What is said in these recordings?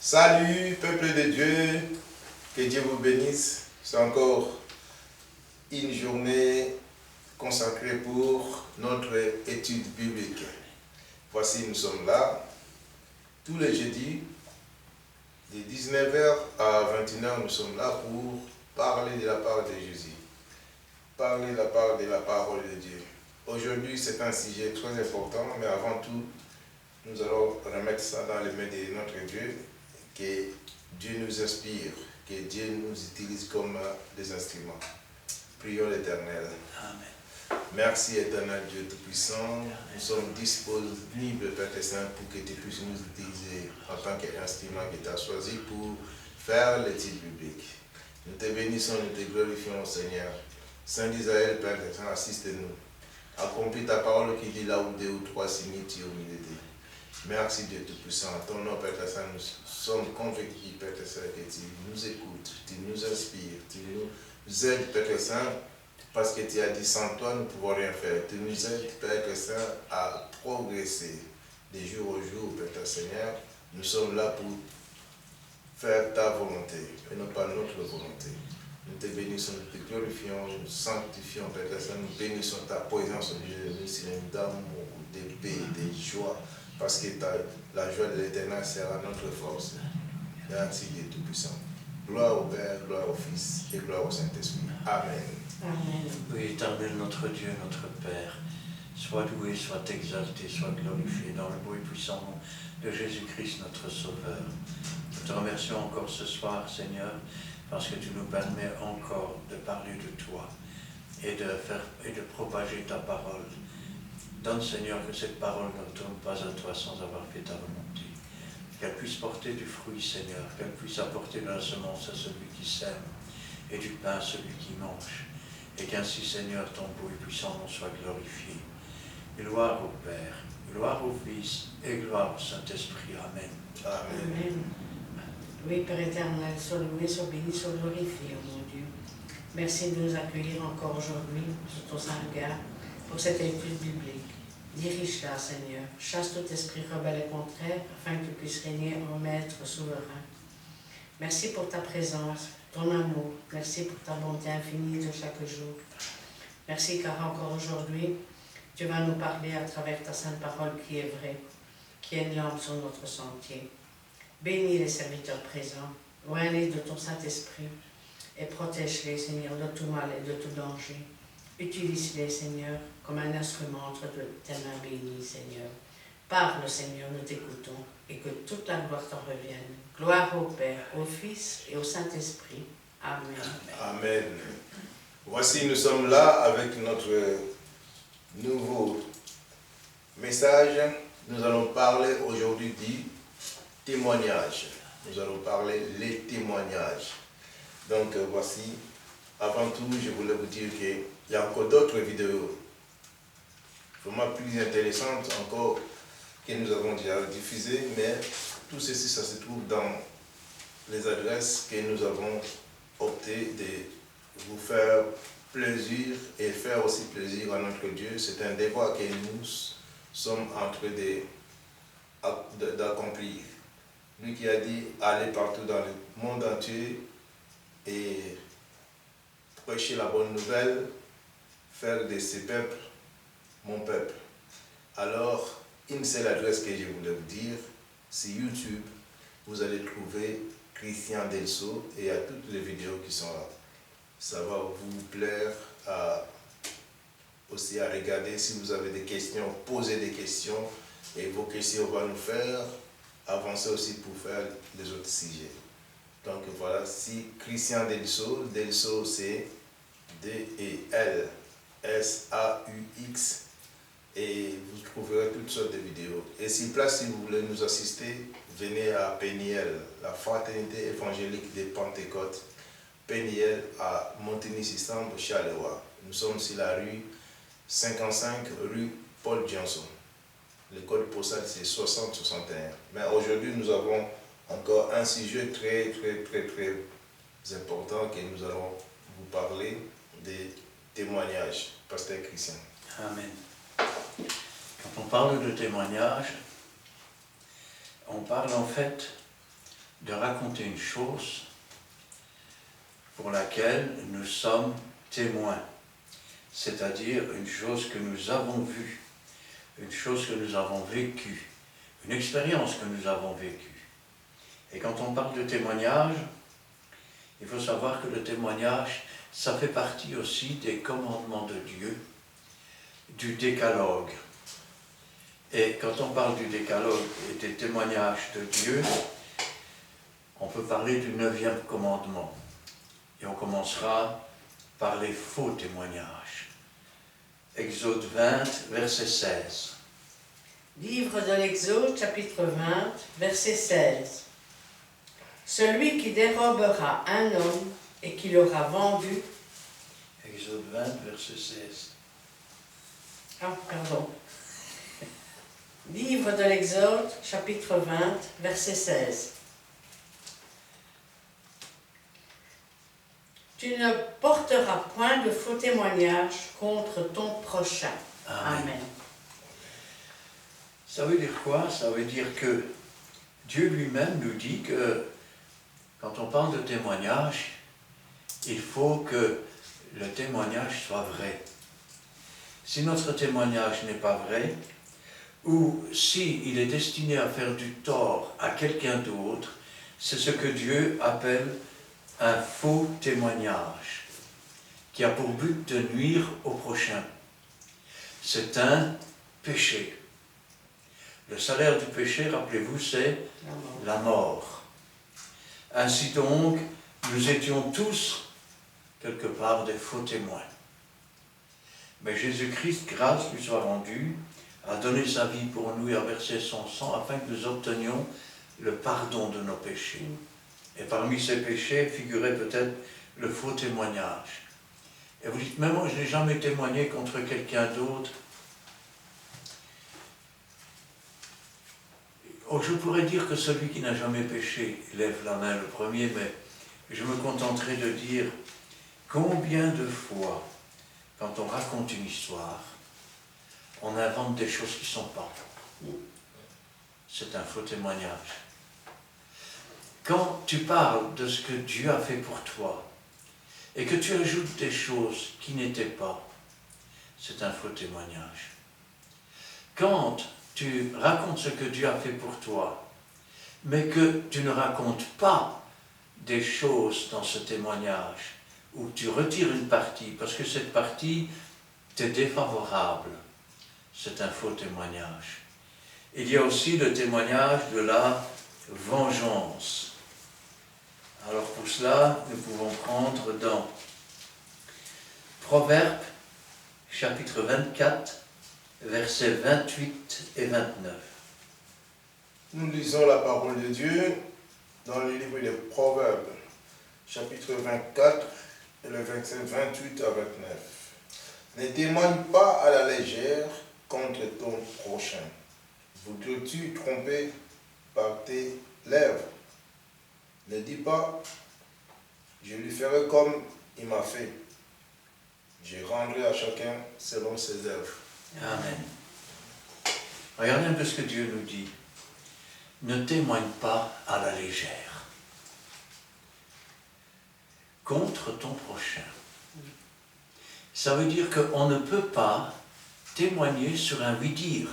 Salut, peuple de Dieu, que Dieu vous bénisse. C'est encore une journée consacrée pour notre étude biblique. Voici, nous sommes là, tous les jeudis, de 19h à 21h, nous sommes là pour parler de la parole de Jésus, parler de la parole de Dieu. Aujourd'hui, c'est un sujet très important, mais avant tout, nous allons remettre ça dans les mains de notre Dieu, que Dieu nous inspire, que Dieu nous utilise comme des instruments. Prions l'Éternel. Amen. Merci éternel Dieu Tout-Puissant. Nous sommes disponibles, Père Saint, pour que tu puisses nous utiliser en tant qu'instrument que tu as choisi pour faire l'étude biblique. Nous te bénissons, nous te glorifions, Seigneur. Saint d'Israël, Père Saint, assiste-nous. Accomplis ta parole qui dit là où deux ou trois s'imitent au milieu d'eux. Merci Dieu Tout-Puissant. Ton nom, Père Saint, nous sommes convaincus, Père Saint, que tu nous écoutes, tu nous inspires, tu nous aides, Père Saint, parce que tu as dit sans toi, nous ne pouvons rien faire. Tu nous aides, Père Saint, à progresser de jour au jour, Père Seigneur. Nous sommes là pour faire ta volonté et non pas notre volonté. Nous te bénissons, nous te glorifions, nous sanctifions, Père Saint, nous bénissons ta présence au milieu de nous, c'est d'amour, de paix, de joie, parce que la joie de l'Éternel sera notre force. Merci Dieu Tout-Puissant. Gloire au Père, gloire au Fils et gloire au Saint-Esprit. Amen. Amen. Oui, éternel notre Dieu, notre Père, sois loué, sois exalté, sois glorifié dans le beau et puissant nom de Jésus-Christ, notre Sauveur. Nous te remercions encore ce soir, Seigneur, parce que tu nous permets encore de parler de toi et de propager ta parole. Donne, Seigneur, que cette parole ne retourne pas à toi sans avoir fait ta volonté. Qu'elle puisse porter du fruit, Seigneur, qu'elle puisse apporter de la semence à celui qui sème et du pain à celui qui mange. Et qu'ainsi, Seigneur, ton beau et puissant nom soit glorifié. Gloire au Père, gloire au Fils et gloire au Saint-Esprit. Amen. Amen. Amen. Oui, Père éternel, sois loué, sois béni, sois glorifié, oh mon Dieu. Merci de nous accueillir encore aujourd'hui sous ton saint regard pour cette étude biblique. Dirige-la, Seigneur. Chasse tout esprit rebelle et contraire afin que tu puisses régner en maître souverain. Merci pour ta présence, ton amour. Merci pour ta bonté infinie de chaque jour. Merci car encore aujourd'hui, tu vas nous parler à travers ta sainte parole qui est vraie, qui est une lampe sur notre sentier. Bénis les serviteurs présents, loin-les de ton Saint-Esprit et protège-les, Seigneur, de tout mal et de tout danger. Utilise-les, Seigneur, comme un instrument entre tes mains bénies, Seigneur. Parle, Seigneur, nous t'écoutons, et que toute la gloire t'en revienne. Gloire au Père, au Fils et au Saint-Esprit. Amen. Amen. Voici, nous sommes là avec notre nouveau message. Nous allons parler aujourd'hui du témoignage. Nous allons parler les témoignages. Donc, voici. Avant tout, je voulais vous dire qu'il y a encore d'autres vidéos vraiment plus intéressantes encore que nous avons déjà diffusées, mais tout ceci, ça se trouve dans les adresses que nous avons opté de vous faire plaisir et faire aussi plaisir à notre Dieu. C'est un devoir que nous sommes en train d'accomplir. Lui qui a dit « Allez partout dans le monde entier et prêcher la bonne nouvelle, faire de ces peuples mon peuple. » Alors, une seule adresse que je voulais vous dire, c'est YouTube. Vous allez trouver Christian Delso et il y a toutes les vidéos qui sont là. Ça va vous plaire aussi à regarder. Si vous avez des questions, posez des questions et vos questions vont nous faire avancer aussi pour faire les autres sujets. Donc voilà, si Christian Delso, Delso c'est D-E-L-S-A-U-X, et vous trouverez toutes sortes de vidéos. Et si vous voulez nous assister, venez à Péniel, la fraternité évangélique des Pentecôtes, Péniel à Montigny-Sistembre, Charleroi. Nous sommes sur la rue 55, rue Paul Johnson. Le code postal c'est 6061. Mais aujourd'hui nous avons encore un sujet très important que nous allons vous parler des témoignages. Pasteur Christian. Amen. Quand on parle de témoignage, on parle en fait de raconter une chose pour laquelle nous sommes témoins, c'est-à-dire une chose que nous avons vue, une chose que nous avons vécue, une expérience que nous avons vécue. Et quand on parle de témoignage, il faut savoir que le témoignage, ça fait partie aussi des commandements de Dieu, du décalogue. Et quand on parle du décalogue et des témoignages de Dieu, on peut parler du 9e commandement. Et on commencera par les faux témoignages. Exode 20, verset 16. Livre de l'Exode, chapitre 20, verset 16. Celui qui dérobera un homme et qui l'aura vendu. Exode 20, verset 16. Ah, pardon. Livre de l'Exode, chapitre 20, verset 16. Tu ne porteras point de faux témoignage contre ton prochain. Amen. Ça veut dire quoi? Ça veut dire que Dieu lui-même nous dit que quand on parle de témoignage, il faut que le témoignage soit vrai. Si notre témoignage n'est pas vrai, ou s'il est destiné à faire du tort à quelqu'un d'autre, c'est ce que Dieu appelle un faux témoignage, qui a pour but de nuire au prochain. C'est un péché. Le salaire du péché, rappelez-vous, c'est la mort. Ainsi donc, nous étions tous, quelque part, des faux témoins. Mais Jésus-Christ, grâce lui soit rendue, a donné sa vie pour nous et a versé son sang afin que nous obtenions le pardon de nos péchés. Et parmi ces péchés figurait peut-être le faux témoignage. Et vous dites, mais moi je n'ai jamais témoigné contre quelqu'un d'autre. Oh, je pourrais dire que celui qui n'a jamais péché lève la main le premier, mais je me contenterai de dire combien de fois, quand on raconte une histoire, on invente des choses qui ne sont pas. C'est un faux témoignage. Quand tu parles de ce que Dieu a fait pour toi et que tu ajoutes des choses qui n'étaient pas, c'est un faux témoignage. Quand tu racontes ce que Dieu a fait pour toi, mais que tu ne racontes pas des choses dans ce témoignage, ou tu retires une partie, parce que cette partie t'est défavorable, c'est un faux témoignage. Il y a aussi le témoignage de la vengeance. Alors pour cela, nous pouvons prendre dans Proverbes, chapitre 24, versets 28 et 29. Nous lisons la parole de Dieu dans le livre des Proverbes, chapitre 24, et le verset 28 à 29. Ne témoigne pas à la légère contre ton prochain. Voudrais-tu tromper par tes lèvres? Ne dis pas, je lui ferai comme il m'a fait. Je rendrai à chacun selon ses œuvres. Amen. Regardez un peu ce que Dieu nous dit. Ne témoigne pas à la légère contre ton prochain. Ça veut dire qu'on ne peut pas témoigner sur un oui-dire.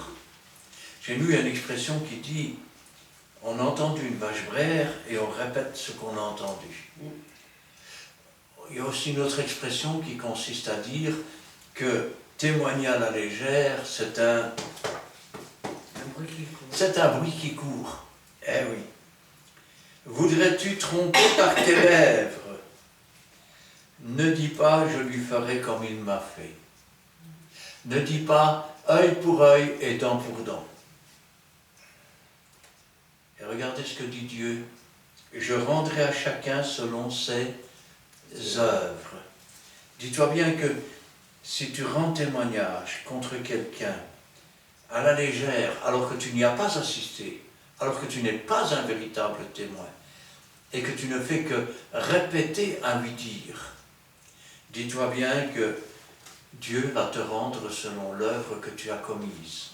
Chez nous, il y a une expression qui dit « on a entendu une vache braire et on répète ce qu'on a entendu ». Il y a aussi une autre expression qui consiste à dire que témoigner à la légère, c'est un bruit qui court. Eh oui. Voudrais-tu tromper par tes lèvres? Ne dis pas, je lui ferai comme il m'a fait. Ne dis pas, œil pour œil et dent pour dent. Et regardez ce que dit Dieu. Je rendrai à chacun selon ses œuvres. Dis-toi bien que si tu rends témoignage contre quelqu'un à la légère, alors que tu n'y as pas assisté, alors que tu n'es pas un véritable témoin, et que tu ne fais que répéter un oui-dire, dis-toi bien que Dieu va te rendre selon l'œuvre que tu as commise.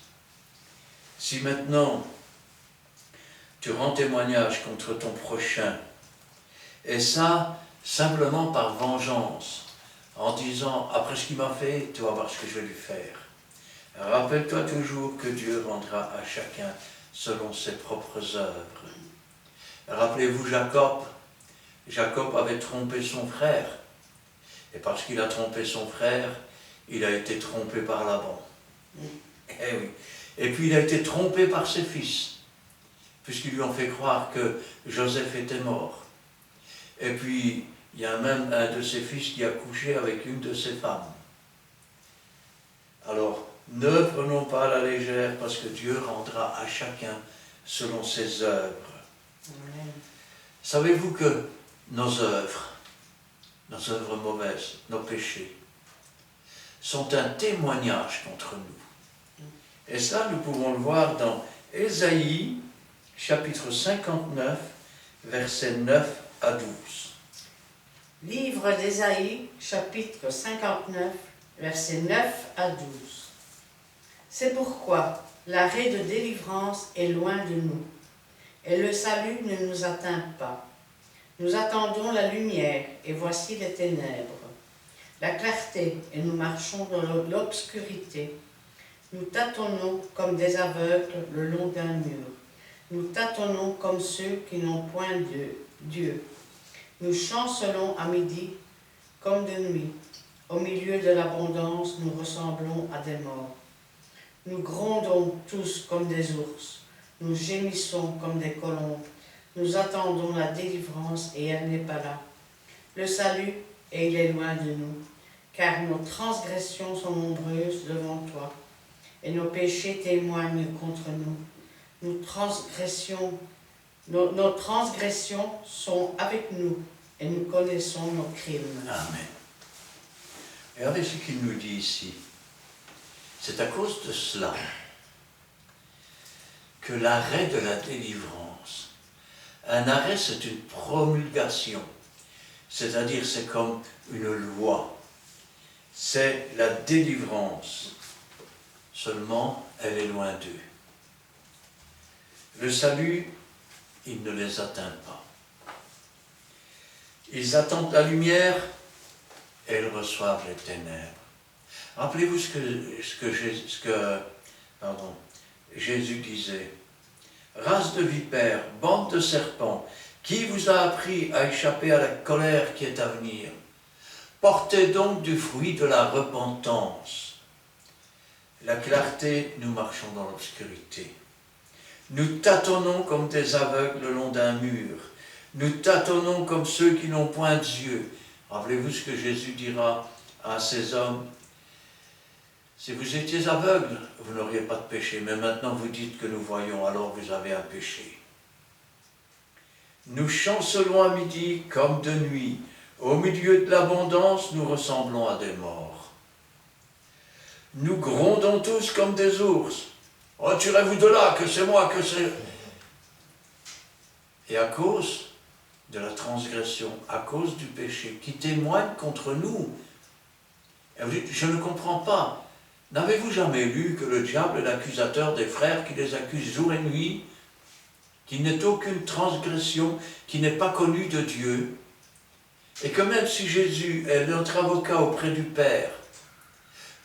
Si maintenant tu rends témoignage contre ton prochain. Et ça, simplement par vengeance, en disant, après ce qu'il m'a fait, tu vas voir ce que je vais lui faire. Rappelle-toi toujours que Dieu rendra à chacun selon ses propres œuvres. Rappelez-vous Jacob. Jacob avait trompé son frère. Et parce qu'il a trompé son frère, il a été trompé par Laban. Eh oui. Et puis il a été trompé par ses fils, puisqu'ils lui ont fait croire que Joseph était mort. Et puis, il y a même un de ses fils qui a couché avec une de ses femmes. Alors, ne prenons pas à la légère, parce que Dieu rendra à chacun selon ses œuvres. Amen. Savez-vous que nos œuvres mauvaises, nos péchés, sont un témoignage contre nous. Et ça, nous pouvons le voir dans Ésaïe, chapitre 59, versets 9 à 12. Livre d'Ésaïe, chapitre 59, versets 9 à 12. C'est pourquoi l'arrêt de délivrance est loin de nous, et le salut ne nous atteint pas. Nous attendons la lumière, et voici les ténèbres. La clarté, et nous marchons dans l'obscurité. Nous tâtonnons comme des aveugles le long d'un mur. Nous tâtonnons comme ceux qui n'ont point Dieu. Nous chancelons à midi comme de nuit. Au milieu de l'abondance, nous ressemblons à des morts. Nous grondons tous comme des ours. Nous gémissons comme des colombes. Nous attendons la délivrance et elle n'est pas là. Le salut, et il est loin de nous, car nos transgressions sont nombreuses devant toi, et nos péchés témoignent contre nous. Nos transgressions sont avec nous, et nous connaissons nos crimes. Amen. Regardez ce qu'il nous dit ici. C'est à cause de cela que l'arrêt de la délivrance, un arrêt c'est une promulgation, c'est-à-dire c'est comme une loi, c'est la délivrance, seulement elle est loin d'eux. Le salut, il ne les atteint pas. Ils attendent la lumière et ils reçoivent les ténèbres. Rappelez-vous ce que Jésus disait. Race de vipères, bande de serpents, qui vous a appris à échapper à la colère qui est à venir? Portez donc du fruit de la repentance. La clarté, nous marchons dans l'obscurité. Nous tâtonnons comme des aveugles le long d'un mur. Nous tâtonnons comme ceux qui n'ont point Dieu. Rappelez-vous ce que Jésus dira à ces hommes. Si vous étiez aveugles, vous n'auriez pas de péché, mais maintenant vous dites que nous voyons, alors vous avez un péché. Nous chancelons à midi comme de nuit. Au milieu de l'abondance, nous ressemblons à des morts. Nous grondons tous comme des ours. Retirez-vous de là, que c'est moi, que c'est... Et à cause de la transgression, à cause du péché, qui témoigne contre nous, et vous dites, je ne comprends pas. N'avez-vous jamais lu que le diable est l'accusateur des frères qui les accuse jour et nuit, qu'il n'est aucune transgression, qui n'est pas connue de Dieu, et que même si Jésus est notre avocat auprès du Père,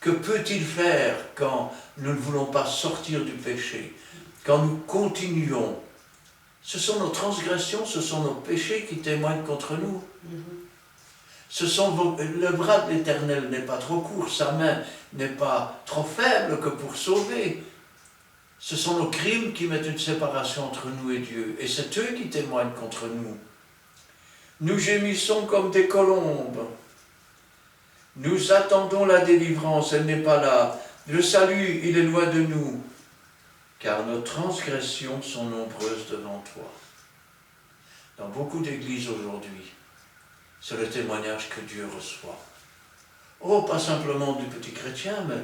que peut-il faire quand nous ne voulons pas sortir du péché, quand nous continuons? Ce sont nos transgressions, ce sont nos péchés qui témoignent contre nous. Le bras de l'Éternel n'est pas trop court, sa main n'est pas trop faible que pour sauver. Ce sont nos crimes qui mettent une séparation entre nous et Dieu, et c'est eux qui témoignent contre nous. Nous gémissons comme des colombes. Nous attendons la délivrance, elle n'est pas là. Le salut, il est loin de nous, car nos transgressions sont nombreuses devant toi. Dans beaucoup d'églises aujourd'hui, c'est le témoignage que Dieu reçoit. Oh, pas simplement du petit chrétien, mais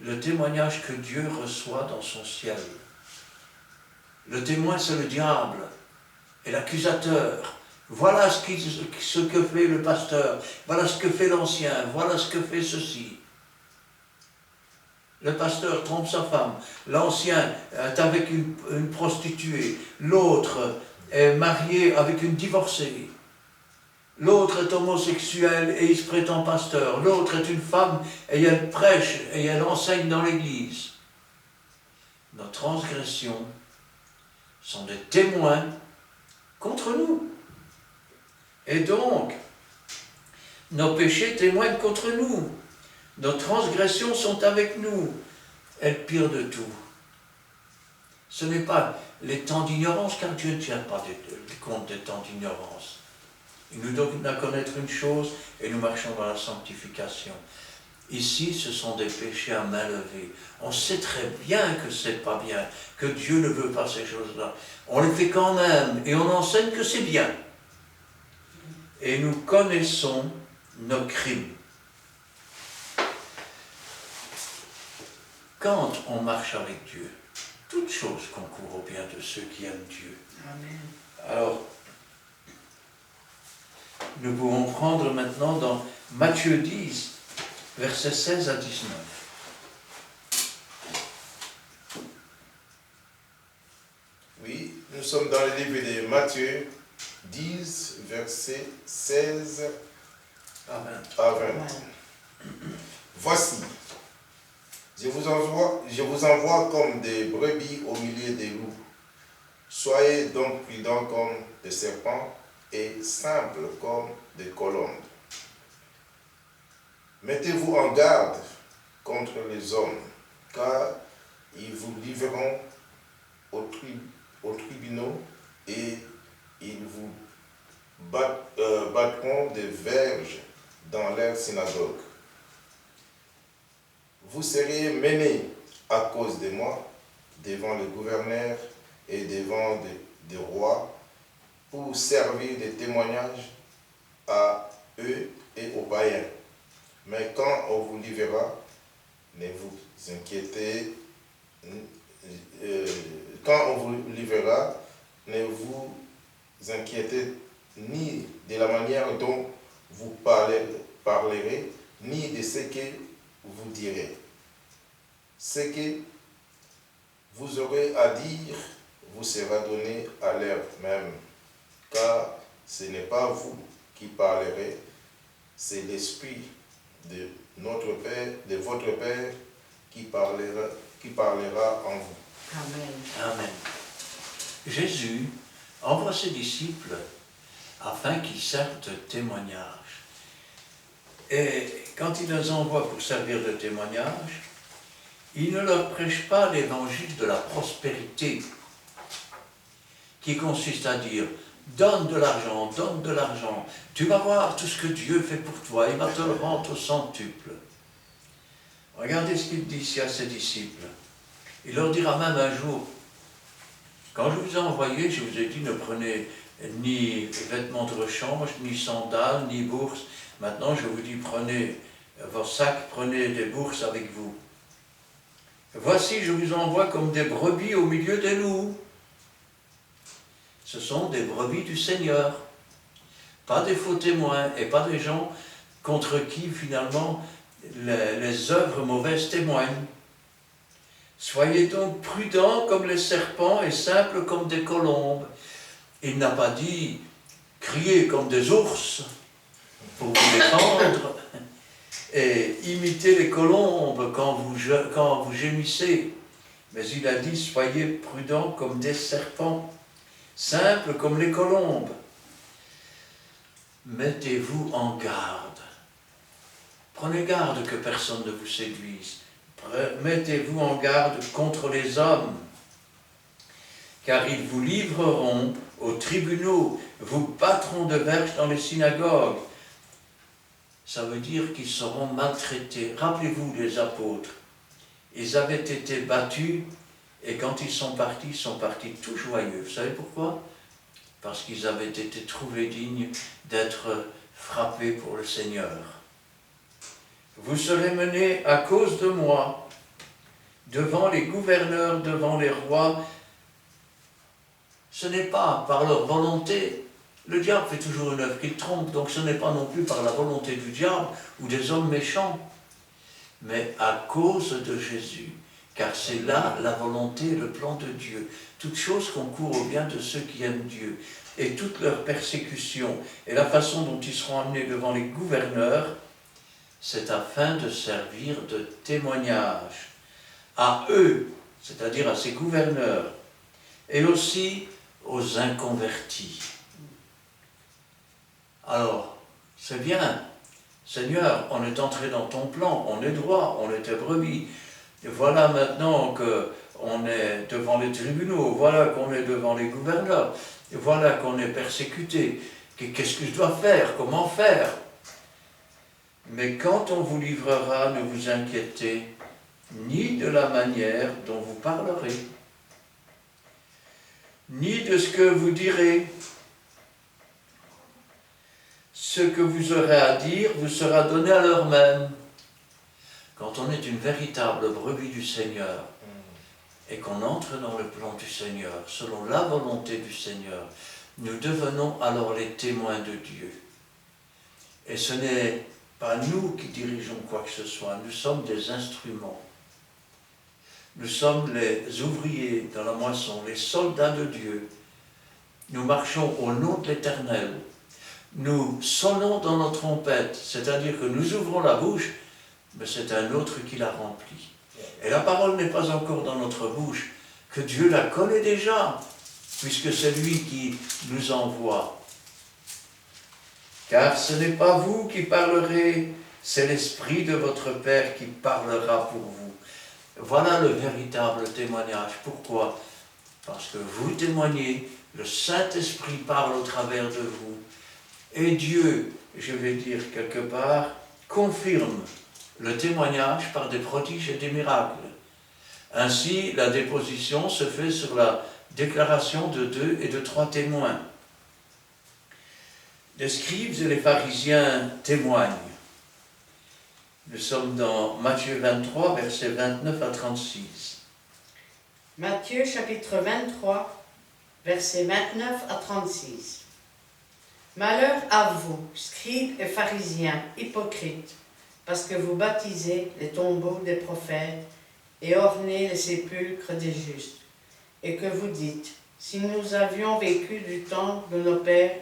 le témoignage que Dieu reçoit dans son ciel. Le témoin, c'est le diable et l'accusateur. Voilà ce que fait le pasteur, voilà ce que fait l'ancien, voilà ce que fait ceci. Le pasteur trompe sa femme. L'ancien est avec une prostituée. L'autre est marié avec une divorcée. L'autre est homosexuel et il se prétend pasteur. L'autre est une femme et elle prêche et elle enseigne dans l'église. Nos transgressions sont des témoins contre nous. Et donc, nos péchés témoignent contre nous. Nos transgressions sont avec nous. Et le pire de tout, ce n'est pas les temps d'ignorance, car Dieu ne tient pas compte des temps d'ignorance. Il nous donne à connaître une chose et nous marchons dans la sanctification. Ici, ce sont des péchés à main levée. On sait très bien que c'est pas bien, que Dieu ne veut pas ces choses-là. On les fait quand même et on enseigne que c'est bien. Et nous connaissons nos crimes. Quand on marche avec Dieu, toute chose concourt au bien de ceux qui aiment Dieu. Amen. Alors, nous pouvons prendre maintenant dans Matthieu 10, versets 16 à 19. Oui, nous sommes dans le livre de Matthieu 10, versets 16 Amen. à 20. Voici, je vous envoie comme des brebis au milieu des loups. Soyez donc prudents comme des serpents et simples comme des colombes. Mettez-vous en garde contre les hommes, car ils vous livreront aux tribunaux et ils vous battront des verges dans leurs synagogues. Vous serez menés à cause de moi devant le gouverneur et devant des rois pour servir de témoignage à eux et aux païens. Mais quand on vous livrera, ne vous inquiétez. Quand on vous livrera, ne vous inquiétez ni de la manière dont vous parlerez, ni de ce que vous direz. Ce que vous aurez à dire vous sera donné à l'heure même, car ce n'est pas vous qui parlerez, c'est l'Esprit de votre Père qui parlera en vous. Amen. Amen. Jésus envoie ses disciples afin qu'ils servent de témoignage. Et quand il les envoie pour servir de témoignage, il ne leur prêche pas l'évangile de la prospérité, qui consiste à dire « donne de l'argent, tu vas voir tout ce que Dieu fait pour toi, il va te le rendre au centuple. » Regardez ce qu'il dit ici à ses disciples. Il leur dira même un jour, quand je vous ai envoyé, je vous ai dit, ne prenez ni vêtements de rechange, ni sandales, ni bourses. Maintenant, je vous dis, prenez vos sacs, prenez des bourses avec vous. Voici, je vous envoie comme des brebis au milieu des loups. Ce sont des brebis du Seigneur, pas des faux témoins et pas des gens contre qui, finalement, les œuvres mauvaises témoignent. Soyez donc prudents comme les serpents et simples comme des colombes. Il n'a pas dit criez comme des ours pour vous défendre et imitez les colombes quand vous gémissez. Mais il a dit soyez prudents comme des serpents, simples comme les colombes. Mettez-vous en garde. Prenez garde que personne ne vous séduise. Mettez-vous en garde contre les hommes, car ils vous livreront aux tribunaux, vous battront de verges dans les synagogues. Ça veut dire qu'ils seront maltraités. Rappelez-vous les apôtres, ils avaient été battus et quand ils sont partis tout joyeux. Vous savez pourquoi? Parce qu'ils avaient été trouvés dignes d'être frappés pour le Seigneur. Vous serez menés à cause de moi, devant les gouverneurs, devant les rois. Ce n'est pas par leur volonté. Le diable fait toujours une œuvre qu'il trompe, donc ce n'est pas non plus par la volonté du diable ou des hommes méchants. mais à cause de Jésus. Car c'est là la volonté et le plan de Dieu. Toute chose concourt au bien de ceux qui aiment Dieu. Et toute leur persécution et la façon dont ils seront amenés devant les gouverneurs, c'est afin de servir de témoignage à eux, c'est-à-dire à ces gouverneurs, et aussi aux inconvertis. Alors, c'est bien, Seigneur, on est entré dans ton plan, on est droit, on était brebis. Et voilà maintenant qu'on est devant les tribunaux, voilà qu'on est devant les gouverneurs, et voilà qu'on est persécuté. Qu'est-ce que je dois faire? Comment faire? Mais quand on vous livrera, ne vous inquiétez ni de la manière dont vous parlerez, ni de ce que vous direz. Ce que vous aurez à dire vous sera donné à l'heure même. Quand on est une véritable brebis du Seigneur et qu'on entre dans le plan du Seigneur, selon la volonté du Seigneur, nous devenons alors les témoins de Dieu. Et ce n'est pas nous qui dirigeons quoi que ce soit, nous sommes des instruments. Nous sommes les ouvriers dans la moisson, les soldats de Dieu. Nous marchons au nom de l'Éternel. Nous sonnons dans nos trompettes, c'est-à-dire que nous ouvrons la bouche, mais c'est un autre qui la remplit. Et la parole n'est pas encore dans notre bouche, que Dieu la connaît déjà, puisque c'est lui qui nous envoie. Car ce n'est pas vous qui parlerez, c'est l'Esprit de votre Père qui parlera pour vous. Voilà le véritable témoignage. Pourquoi? Parce que vous témoignez, le Saint-Esprit parle au travers de vous, et Dieu, je vais dire quelque part, confirme le témoignage par des prodiges et des miracles. Ainsi, la déposition se fait sur la déclaration de 2 et de 3 témoins. Les scribes et les pharisiens témoignent. Nous sommes dans Matthieu 23, versets 29 à 36. Matthieu chapitre 23, versets 29 à 36. Malheur à vous, scribes et pharisiens, hypocrites, parce que vous baptisez les tombeaux des prophètes et ornez les sépulcres des justes, et que vous dites, si nous avions vécu du temps de nos pères,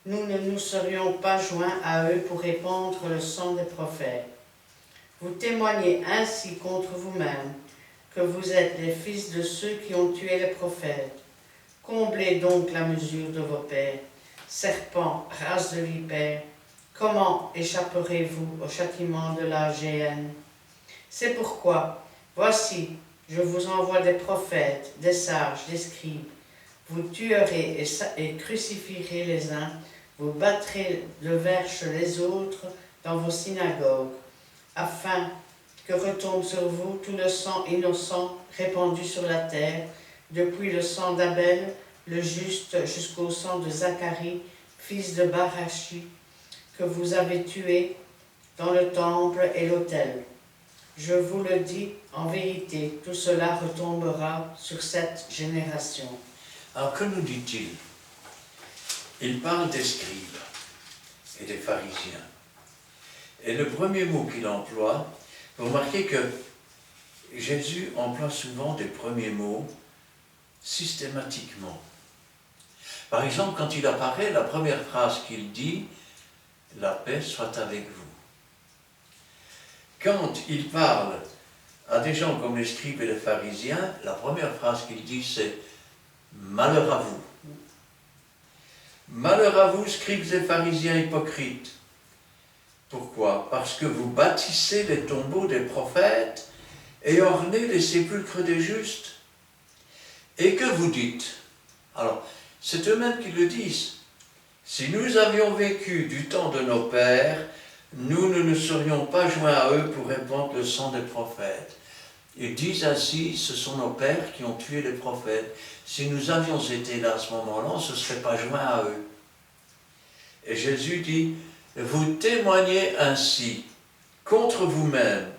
nous ne nous serions pas joints à eux pour répandre le sang des prophètes. Vous témoignez ainsi contre vous-même que vous êtes les fils de ceux qui ont tué les prophètes. Comblez donc la mesure de vos pères. Serpents, race de vipères, comment échapperez-vous au châtiment de la géhenne? C'est pourquoi, voici, je vous envoie des prophètes, des sages, des scribes. Vous tuerez et crucifierez les uns, vous battrez de verge les autres dans vos synagogues, afin que retombe sur vous tout le sang innocent répandu sur la terre, depuis le sang d'Abel, le juste, jusqu'au sang de Zacharie, fils de Barachi, que vous avez tué dans le temple et l'autel. Je vous le dis en vérité, tout cela retombera sur cette génération. Alors que nous dit-il? Il parle des scribes et des pharisiens. Et le premier mot qu'il emploie, vous remarquez que Jésus emploie souvent des premiers mots systématiquement. Par exemple, quand il apparaît, la première phrase qu'il dit, « La paix soit avec vous ». Quand il parle à des gens comme les scribes et les pharisiens, la première phrase qu'il dit, c'est « Malheur à vous ». Malheur à vous, scribes et pharisiens hypocrites. Pourquoi? Parce que vous bâtissez les tombeaux des prophètes et ornez les sépulcres des justes. Et que vous dites? Alors, c'est eux-mêmes qui le disent. Si nous avions vécu du temps de nos pères, nous ne nous serions pas joints à eux pour répandre le sang des prophètes. Ils disent ainsi, ce sont nos pères qui ont tué les prophètes. Si nous avions été là à ce moment-là, on ne se serait pas joints à eux. Et Jésus dit, vous témoignez ainsi contre vous-même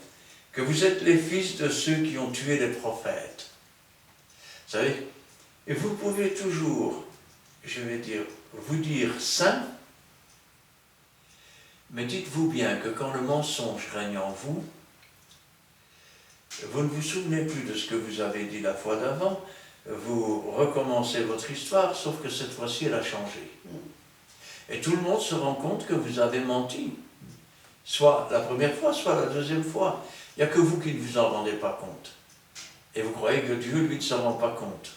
que vous êtes les fils de ceux qui ont tué les prophètes. Vous savez, et vous pouvez toujours, je vais dire, vous dire saint, mais dites-vous bien que quand le mensonge règne en vous, vous ne vous souvenez plus de ce que vous avez dit la fois d'avant, vous recommencez votre histoire, sauf que cette fois-ci, elle a changé. Et tout le monde se rend compte que vous avez menti, soit la première fois, soit la deuxième fois. Il n'y a que vous qui ne vous en rendez pas compte. Et vous croyez que Dieu, lui, ne s'en rend pas compte.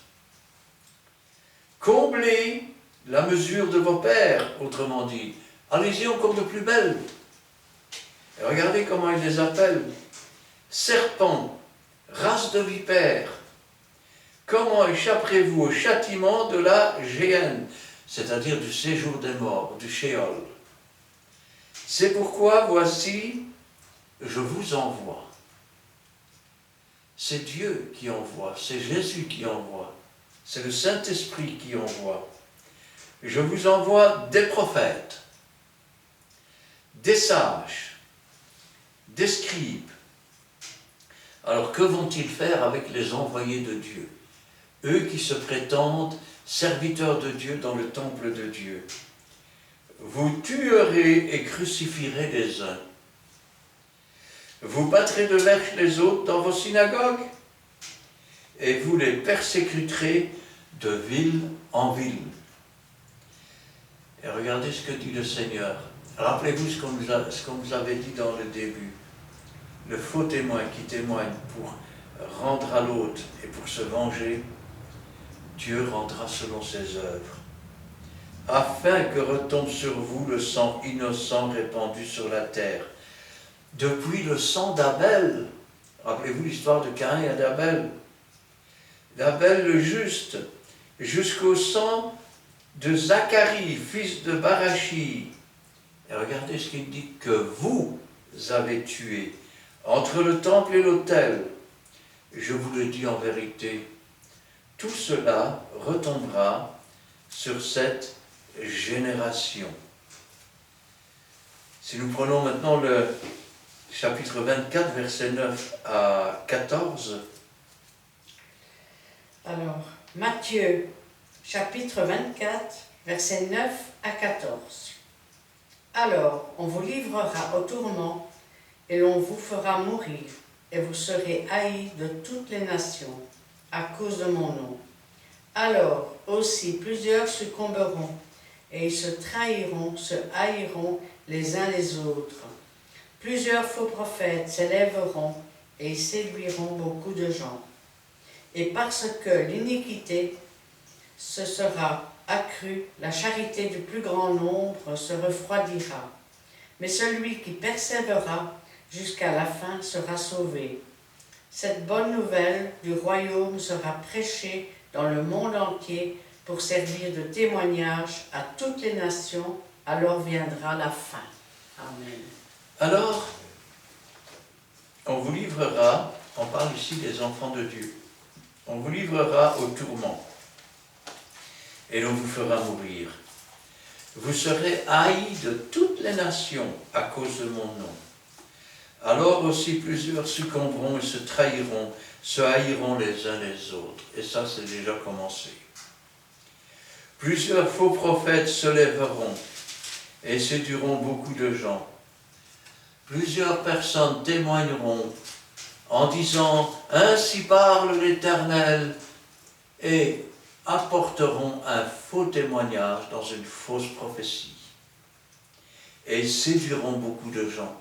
Comblez la mesure de vos pères, autrement dit. Allez-y encore de plus belle. Et regardez comment il les appelle. Serpents, race de vipères, comment échapperez-vous au châtiment de la géhenne, c'est-à-dire du séjour des morts, du Sheol. C'est pourquoi, voici, je vous envoie. C'est Dieu qui envoie, c'est Jésus qui envoie, c'est le Saint-Esprit qui envoie. Je vous envoie des prophètes, des sages, des scribes. Alors que vont-ils faire avec les envoyés de Dieu? Eux qui se prétendent serviteurs de Dieu dans le temple de Dieu. Vous tuerez et crucifierez les uns. Vous battrez de l'erche les autres dans vos synagogues, et vous les persécuterez de ville en ville. Et regardez ce que dit le Seigneur. Rappelez-vous ce qu'on vous avait dit dans le début. Le faux témoin qui témoigne pour rendre à l'autre et pour se venger, Dieu rendra selon ses œuvres, afin que retombe sur vous le sang innocent répandu sur la terre. Depuis le sang d'Abel, rappelez-vous l'histoire de Caïn et d'Abel, d'Abel le juste, jusqu'au sang de Zacharie, fils de Barachi. Et regardez ce qu'il dit, que vous avez tué, entre le temple et l'autel. Je vous le dis en vérité, tout cela retombera sur cette génération. Si nous prenons maintenant le chapitre 24, versets 9 à 14. Alors, Matthieu, chapitre 24, versets 9 à 14. Alors, on vous livrera au tourment, et l'on vous fera mourir, et vous serez haïs de toutes les nations, à cause de mon nom. Alors aussi plusieurs succomberont, et ils se trahiront, se haïront les uns les autres. Plusieurs faux prophètes s'élèveront, et ils séduiront beaucoup de gens. Et parce que l'iniquité se sera accrue, la charité du plus grand nombre se refroidira. Mais celui qui persévérera jusqu'à la fin sera sauvé. Cette bonne nouvelle du royaume sera prêchée dans le monde entier pour servir de témoignage à toutes les nations, alors viendra la fin. Amen. Alors, on vous livrera, on parle ici des enfants de Dieu, on vous livrera au tourment, et l'on vous fera mourir. Vous serez haïs de toutes les nations à cause de mon nom. Alors aussi plusieurs succomberont et se trahiront, se haïront les uns les autres. Et ça, c'est déjà commencé. Plusieurs faux prophètes se lèveront et séduiront beaucoup de gens. Plusieurs personnes témoigneront en disant « Ainsi parle l'Éternel » et apporteront un faux témoignage dans une fausse prophétie. Et ils séduiront beaucoup de gens.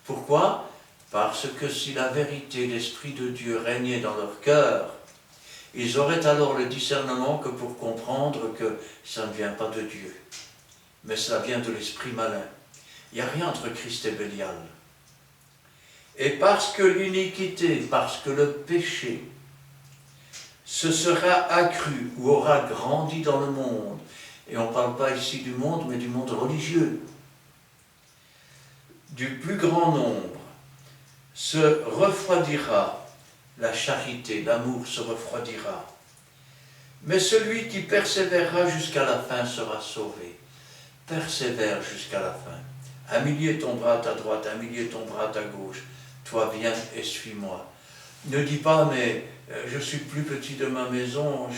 Pourquoi? Parce que si la vérité, l'Esprit de Dieu régnait dans leur cœur, ils auraient alors le discernement que pour comprendre que ça ne vient pas de Dieu, mais ça vient de l'esprit malin. Il n'y a rien entre Christ et Bélial. Et parce que l'iniquité, parce que le péché se sera accru ou aura grandi dans le monde, et on ne parle pas ici du monde, mais du monde religieux, du plus grand nombre, se refroidira la charité, l'amour se refroidira. Mais celui qui persévérera jusqu'à la fin sera sauvé. Persévère jusqu'à la fin. Un millier tombera à ta droite, un millier tombera à ta gauche. Toi, viens et suis-moi. Ne dis pas, mais je suis plus petit de ma maison,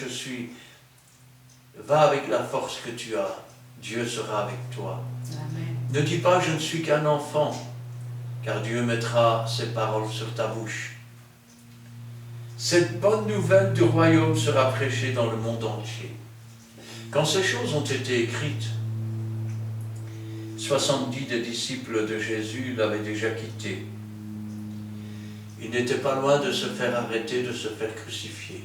Va avec la force que tu as. Dieu sera avec toi. Amen. Ne dis pas, je ne suis qu'un enfant, car Dieu mettra ses paroles sur ta bouche. cette bonne nouvelle du royaume sera prêchée dans le monde entier. Quand ces choses ont été écrites, 70 des disciples de Jésus l'avaient déjà quitté. Il n'était pas loin de se faire arrêter, de se faire crucifier.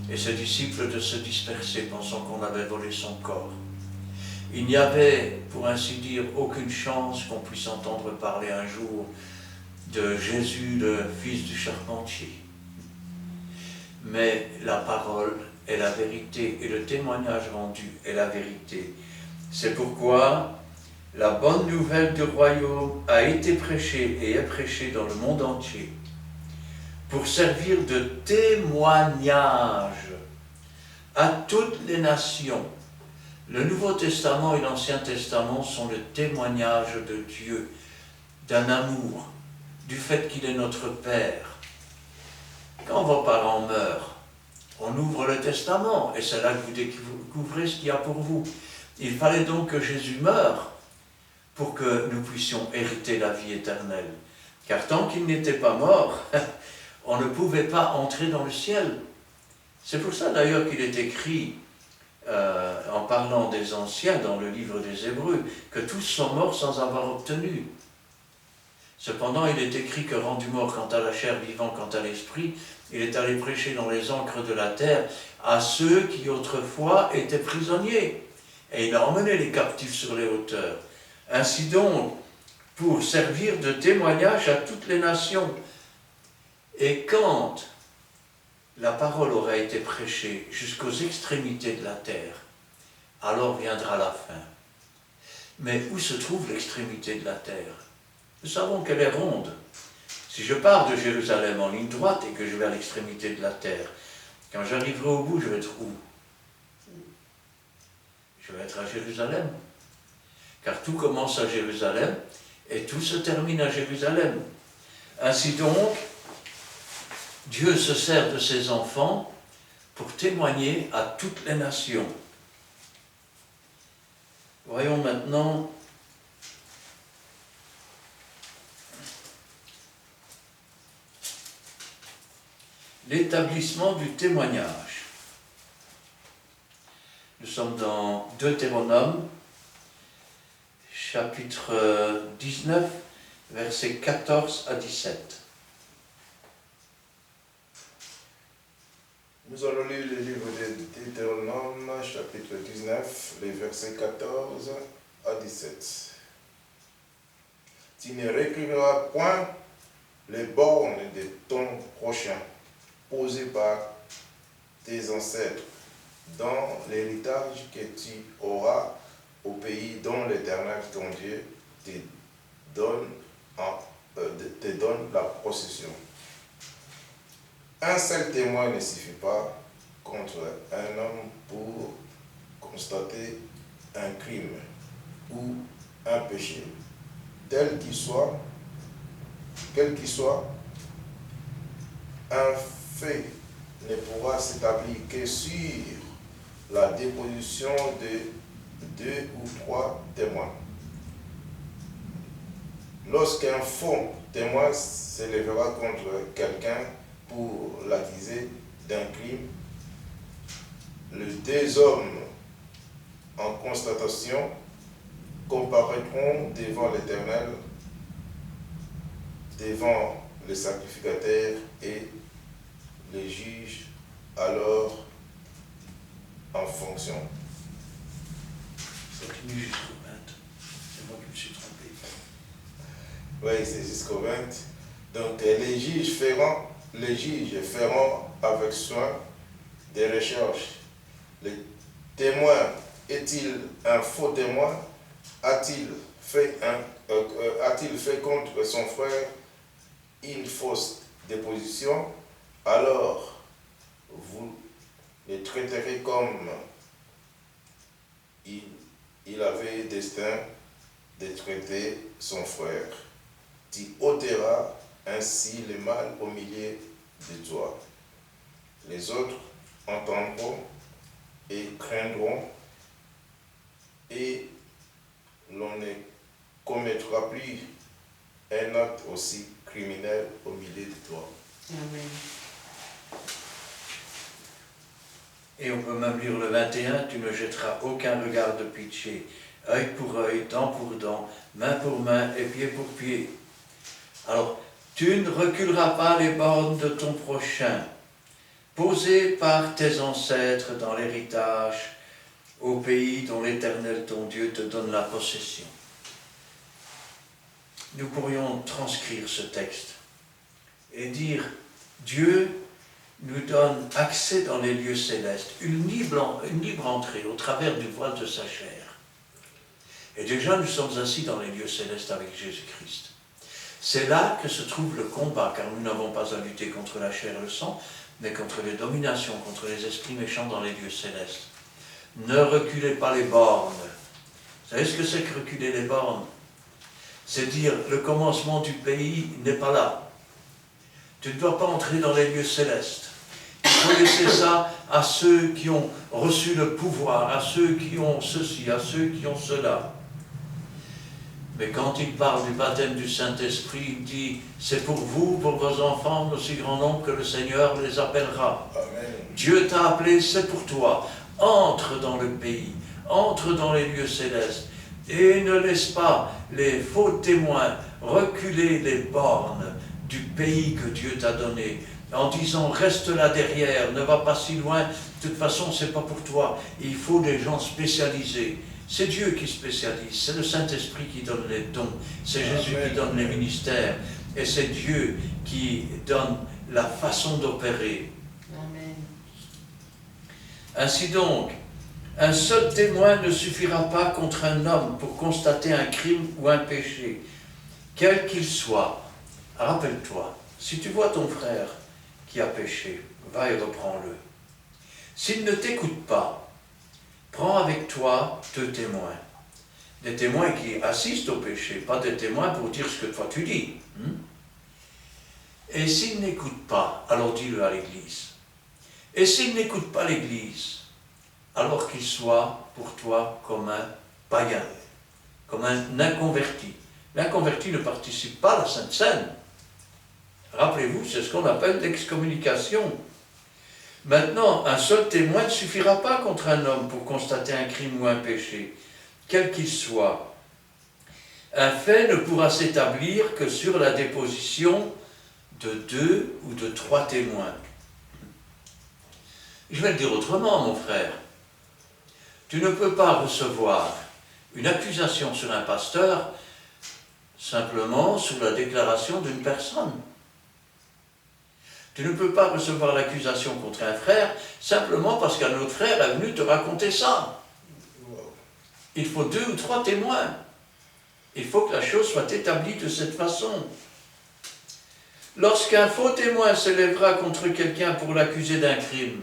Et ses disciples de se disperser, pensant qu'on avait volé son corps. Il n'y avait, pour ainsi dire, aucune chance qu'on puisse entendre parler un jour de Jésus, le fils du charpentier. Mais la parole est la vérité et le témoignage rendu est la vérité. C'est pourquoi la bonne nouvelle du royaume a été prêchée et est prêchée dans le monde entier pour servir de témoignage à toutes les nations. Le Nouveau Testament et l'Ancien Testament sont le témoignage de Dieu, d'un amour, du fait qu'il est notre Père. Quand vos parents meurent, on ouvre le Testament et c'est là que vous découvrez ce qu'il y a pour vous. Il fallait donc que Jésus meure pour que nous puissions hériter la vie éternelle. Car tant qu'il n'était pas mort, on ne pouvait pas entrer dans le ciel. C'est pour ça d'ailleurs qu'il est écrit, en parlant des anciens dans le livre des Hébreux, que tous sont morts sans avoir obtenu. Cependant, il est écrit que rendu mort quant à la chair, vivant quant à l'esprit, il est allé prêcher dans les ancres de la terre à ceux qui autrefois étaient prisonniers. Et il a emmené les captifs sur les hauteurs. Ainsi donc, pour servir de témoignage à toutes les nations. Et quand la parole aura été prêchée jusqu'aux extrémités de la terre, alors viendra la fin. Mais où se trouve l'extrémité de la terre? Nous savons qu'elle est ronde. Si je pars de Jérusalem en ligne droite et que je vais à l'extrémité de la terre, quand j'arriverai au bout, je vais être où? Je vais être à Jérusalem. Car tout commence à Jérusalem et tout se termine à Jérusalem. Ainsi donc, Dieu se sert de ses enfants pour témoigner à toutes les nations. Voyons maintenant l'établissement du témoignage. Nous sommes dans Deutéronome, chapitre 19, versets 14 à 17. Nous allons lire le livre de Deutéronome, chapitre 19, les versets 14 à 17. Tu ne reculeras point les bornes de ton prochain, posées par tes ancêtres, dans l'héritage que tu auras au pays dont l'Éternel ton Dieu te donne la possession. Un seul témoin ne suffit pas contre un homme pour constater un crime ou un péché, quel qu'il soit, un fait ne pourra s'établir que sur la déposition de 2 ou 3 témoins. Lorsqu'un faux témoin s'élèvera contre quelqu'un pour l'accuser d'un crime, les 2 hommes en constatation comparaîtront devant l'Éternel, devant le sacrificateur, et les juges alors en fonction. Ça finit jusqu'au 20. C'est moi qui me suis trompé. Oui, c'est jusqu'au 20. Donc les juges feront avec soin des recherches. Le témoin est-il un faux témoin? A-t-il fait contre son frère une fausse déposition? Alors vous le traiterez comme il avait destin de traiter son frère. Tu ôteras ainsi le mal au milieu de toi. Les autres entendront et craindront, et l'on ne commettra plus un acte aussi criminel au milieu de toi. Amen. Et on peut même lire le 21, tu ne jetteras aucun regard de pitié, œil pour œil, dent pour dent, main pour main et pied pour pied. Alors, tu ne reculeras pas les bornes de ton prochain, posées par tes ancêtres dans l'héritage, au pays dont l'Éternel ton Dieu te donne la possession. Nous pourrions transcrire ce texte et dire, Dieu nous donne accès dans les lieux célestes, une libre entrée au travers du voile de sa chair. Et déjà nous sommes assis dans les lieux célestes avec Jésus-Christ. C'est là que se trouve le combat, car nous n'avons pas à lutter contre la chair et le sang, mais contre les dominations, contre les esprits méchants dans les lieux célestes. Ne reculez pas les bornes. Vous savez ce que c'est que reculer les bornes? C'est dire, le commencement du pays n'est pas là. Tu ne dois pas entrer dans les lieux célestes. Il faut laisser ça à ceux qui ont reçu le pouvoir, à ceux qui ont ceci, à ceux qui ont cela. Mais quand il parle du baptême du Saint-Esprit, il dit, c'est pour vous, pour vos enfants, aussi grand nombre que le Seigneur les appellera. Amen. Dieu t'a appelé, c'est pour toi. Entre dans le pays, entre dans les lieux célestes, et ne laisse pas les faux témoins reculer les bornes du pays que Dieu t'a donné, en disant reste là derrière, ne va pas si loin, de toute façon c'est pas pour toi. Il faut des gens spécialisés. C'est Dieu qui spécialise, c'est le Saint-Esprit qui donne les dons, c'est Jésus qui donne les ministères, et c'est Dieu qui donne la façon d'opérer. Amen. Ainsi donc, un seul témoin ne suffira pas contre un homme pour constater un crime ou un péché, quel qu'il soit. Rappelle-toi, si tu vois ton frère qui a péché, va et reprends-le. S'il ne t'écoute pas, prends avec toi 2 témoins. Des témoins qui assistent au péché, pas des témoins pour dire ce que toi tu dis. Et s'il n'écoute pas, alors dis-le à l'Église. Et s'il n'écoute pas l'Église, alors qu'il soit pour toi comme un païen, comme un inconverti. L'inconverti ne participe pas à la Sainte Seine. Rappelez-vous, c'est ce qu'on appelle l'excommunication. Maintenant, un seul témoin ne suffira pas contre un homme pour constater un crime ou un péché, quel qu'il soit. Un fait ne pourra s'établir que sur la déposition de 2 ou de 3 témoins. Je vais le dire autrement, mon frère. Tu ne peux pas recevoir une accusation sur un pasteur simplement sous la déclaration d'une personne. Tu ne peux pas recevoir l'accusation contre un frère simplement parce qu'un autre frère est venu te raconter ça. Il faut 2 ou 3 témoins. Il faut que la chose soit établie de cette façon. Lorsqu'un faux témoin s'élèvera contre quelqu'un pour l'accuser d'un crime,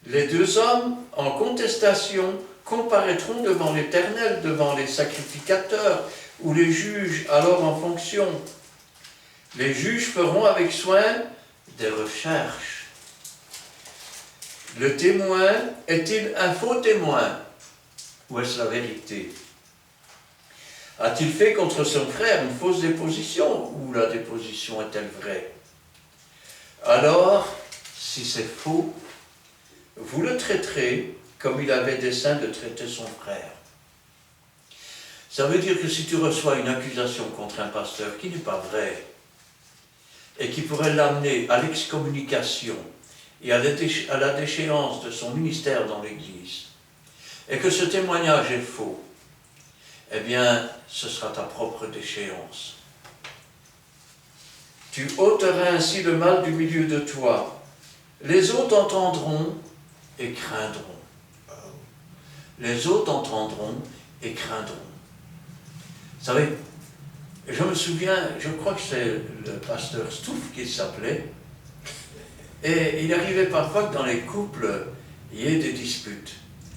les 2 hommes en contestation comparaîtront devant l'Éternel, devant les sacrificateurs ou les juges alors en fonction. Les juges feront avec soin des recherches. Le témoin est-il un faux témoin ou est-ce la vérité? A-t-il fait contre son frère une fausse déposition ou la déposition est-elle vraie? Alors, si c'est faux, vous le traiterez comme il avait dessein de traiter son frère. Ça veut dire que si tu reçois une accusation contre un pasteur qui n'est pas vraie, et qui pourrait l'amener à l'excommunication et à la déchéance de son ministère dans l'Église, et que ce témoignage est faux, eh bien, ce sera ta propre déchéance. Tu ôteras ainsi le mal du milieu de toi. Les autres entendront et craindront. Les autres entendront et craindront. Vous savez, je me souviens, je crois que c'est le pasteur Stouff qui s'appelait, et il arrivait parfois que dans les couples, il y ait des disputes.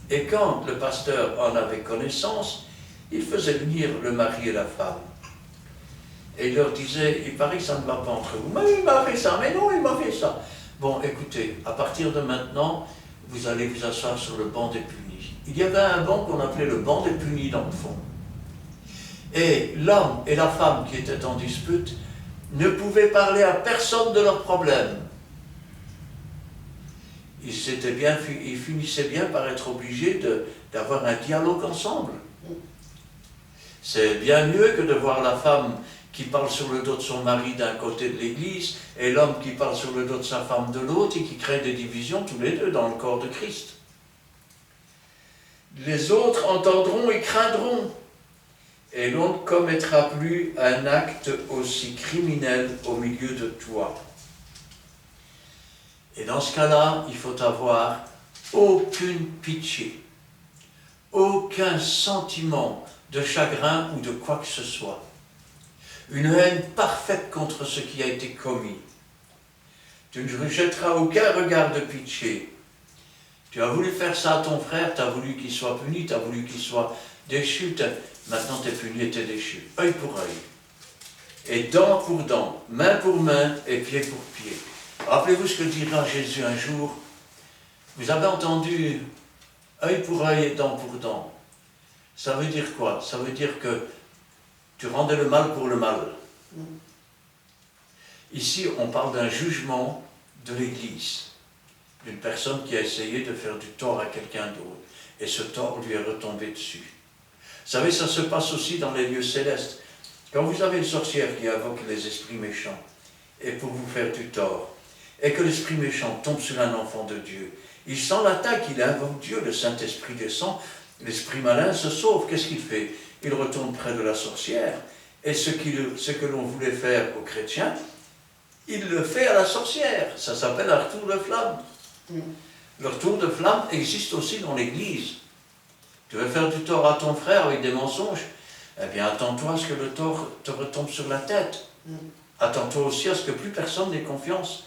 Et quand le pasteur en avait connaissance, il faisait venir le mari et la femme. Et il leur disait, il paraît que ça ne va pas entre vous. Mais il m'a fait ça, mais non, il m'a fait ça. Bon, écoutez, à partir de maintenant, vous allez vous asseoir sur le banc des punis. Il y avait un banc qu'on appelait le banc des punis dans le fond. Et l'homme et la femme qui étaient en dispute ne pouvaient parler à personne de leurs problèmes. Ils finissaient bien par être obligés d'avoir un dialogue ensemble. C'est bien mieux que de voir la femme qui parle sur le dos de son mari d'un côté de l'église et l'homme qui parle sur le dos de sa femme de l'autre et qui crée des divisions tous les deux dans le corps de Christ. Les autres entendront et craindront, et l'on ne commettra plus un acte aussi criminel au milieu de toi. Et dans ce cas-là, il faut avoir aucune pitié, aucun sentiment de chagrin ou de quoi que ce soit. Une haine parfaite contre ce qui a été commis. Tu ne rejetteras aucun regard de pitié. Tu as voulu faire ça à ton frère, tu as voulu qu'il soit puni, tu as voulu qu'il soit déchu, maintenant tu es puni et tu es déchu. Œil pour œil. Et dent pour dent, main pour main et pied pour pied. Rappelez-vous ce que dira Jésus un jour. Vous avez entendu œil pour œil et dent pour dent. Ça veut dire quoi? Ça veut dire que tu rendais le mal pour le mal. Ici, on parle d'un jugement de l'Église, d'une personne qui a essayé de faire du tort à quelqu'un d'autre, et ce tort lui est retombé dessus. Vous savez, ça se passe aussi dans les lieux célestes. Quand vous avez une sorcière qui invoque les esprits méchants, et pour vous faire du tort, et que l'esprit méchant tombe sur un enfant de Dieu, il sent l'attaque, il invoque Dieu, le Saint-Esprit descend, l'esprit malin se sauve. Qu'est-ce qu'il fait? Il retourne près de la sorcière, et ce que l'on voulait faire aux chrétiens, il le fait à la sorcière. Ça s'appelle un retour de flamme. Le retour de flamme existe aussi dans l'Église. Tu veux faire du tort à ton frère avec des mensonges? Eh bien, attends-toi à ce que le tort te retombe sur la tête. Attends-toi aussi à ce que plus personne n'ait confiance.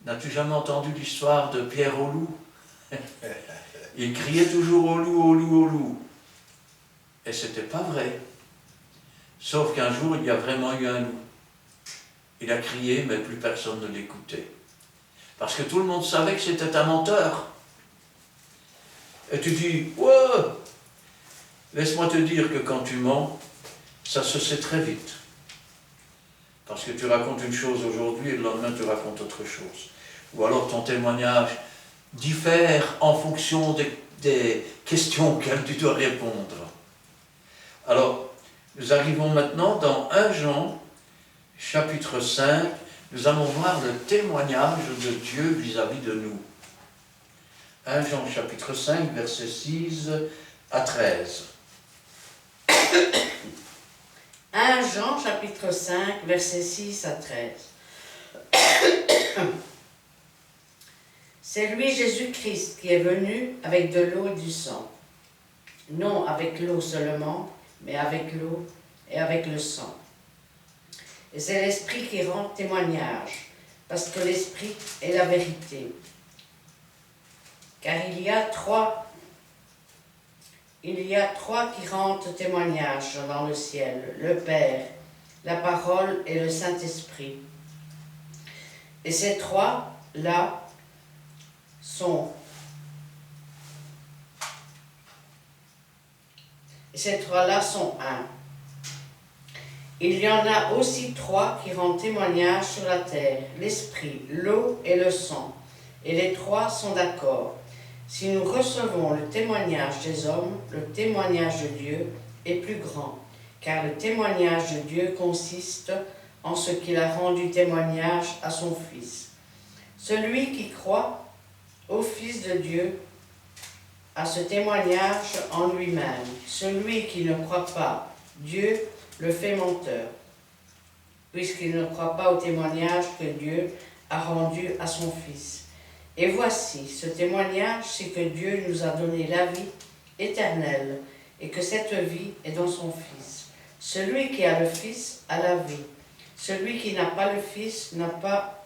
N'as-tu jamais entendu l'histoire de Pierre au loup? Il criait toujours au loup, au loup, au loup. Et c'était pas vrai. Sauf qu'un jour, il y a vraiment eu un loup. Il a crié, mais plus personne ne l'écoutait. Parce que tout le monde savait que c'était un menteur. Et tu dis, ouais, laisse-moi te dire que quand tu mens, ça se sait très vite. Parce que tu racontes une chose aujourd'hui et le lendemain tu racontes autre chose. Ou alors ton témoignage diffère en fonction des questions auxquelles tu dois répondre. Alors, nous arrivons maintenant dans 1 Jean, chapitre 5, nous allons voir le témoignage de Dieu vis-à-vis de nous. 1 Jean, chapitre 5, versets 6 à 13. 1 Jean, chapitre 5, versets 6 à 13. C'est lui, Jésus-Christ, qui est venu avec de l'eau et du sang. Non avec l'eau seulement, mais avec l'eau et avec le sang. Et c'est l'Esprit qui rend témoignage, parce que l'Esprit est la vérité. Car il y a trois qui rendent témoignage dans le ciel, le Père, la parole et le Saint-Esprit. Et ces trois-là sont un. Il y en a aussi trois qui rendent témoignage sur la terre, l'Esprit, l'eau et le sang. Et les trois sont d'accord. Si nous recevons le témoignage des hommes, le témoignage de Dieu est plus grand, car le témoignage de Dieu consiste en ce qu'il a rendu témoignage à son Fils. Celui qui croit au Fils de Dieu a ce témoignage en lui-même. Celui qui ne croit pas, Dieu le fait menteur, puisqu'il ne croit pas au témoignage que Dieu a rendu à son Fils. Et voici, ce témoignage, c'est que Dieu nous a donné la vie éternelle, et que cette vie est dans son Fils. Celui qui a le Fils a la vie. Celui qui n'a pas le Fils n'a pas...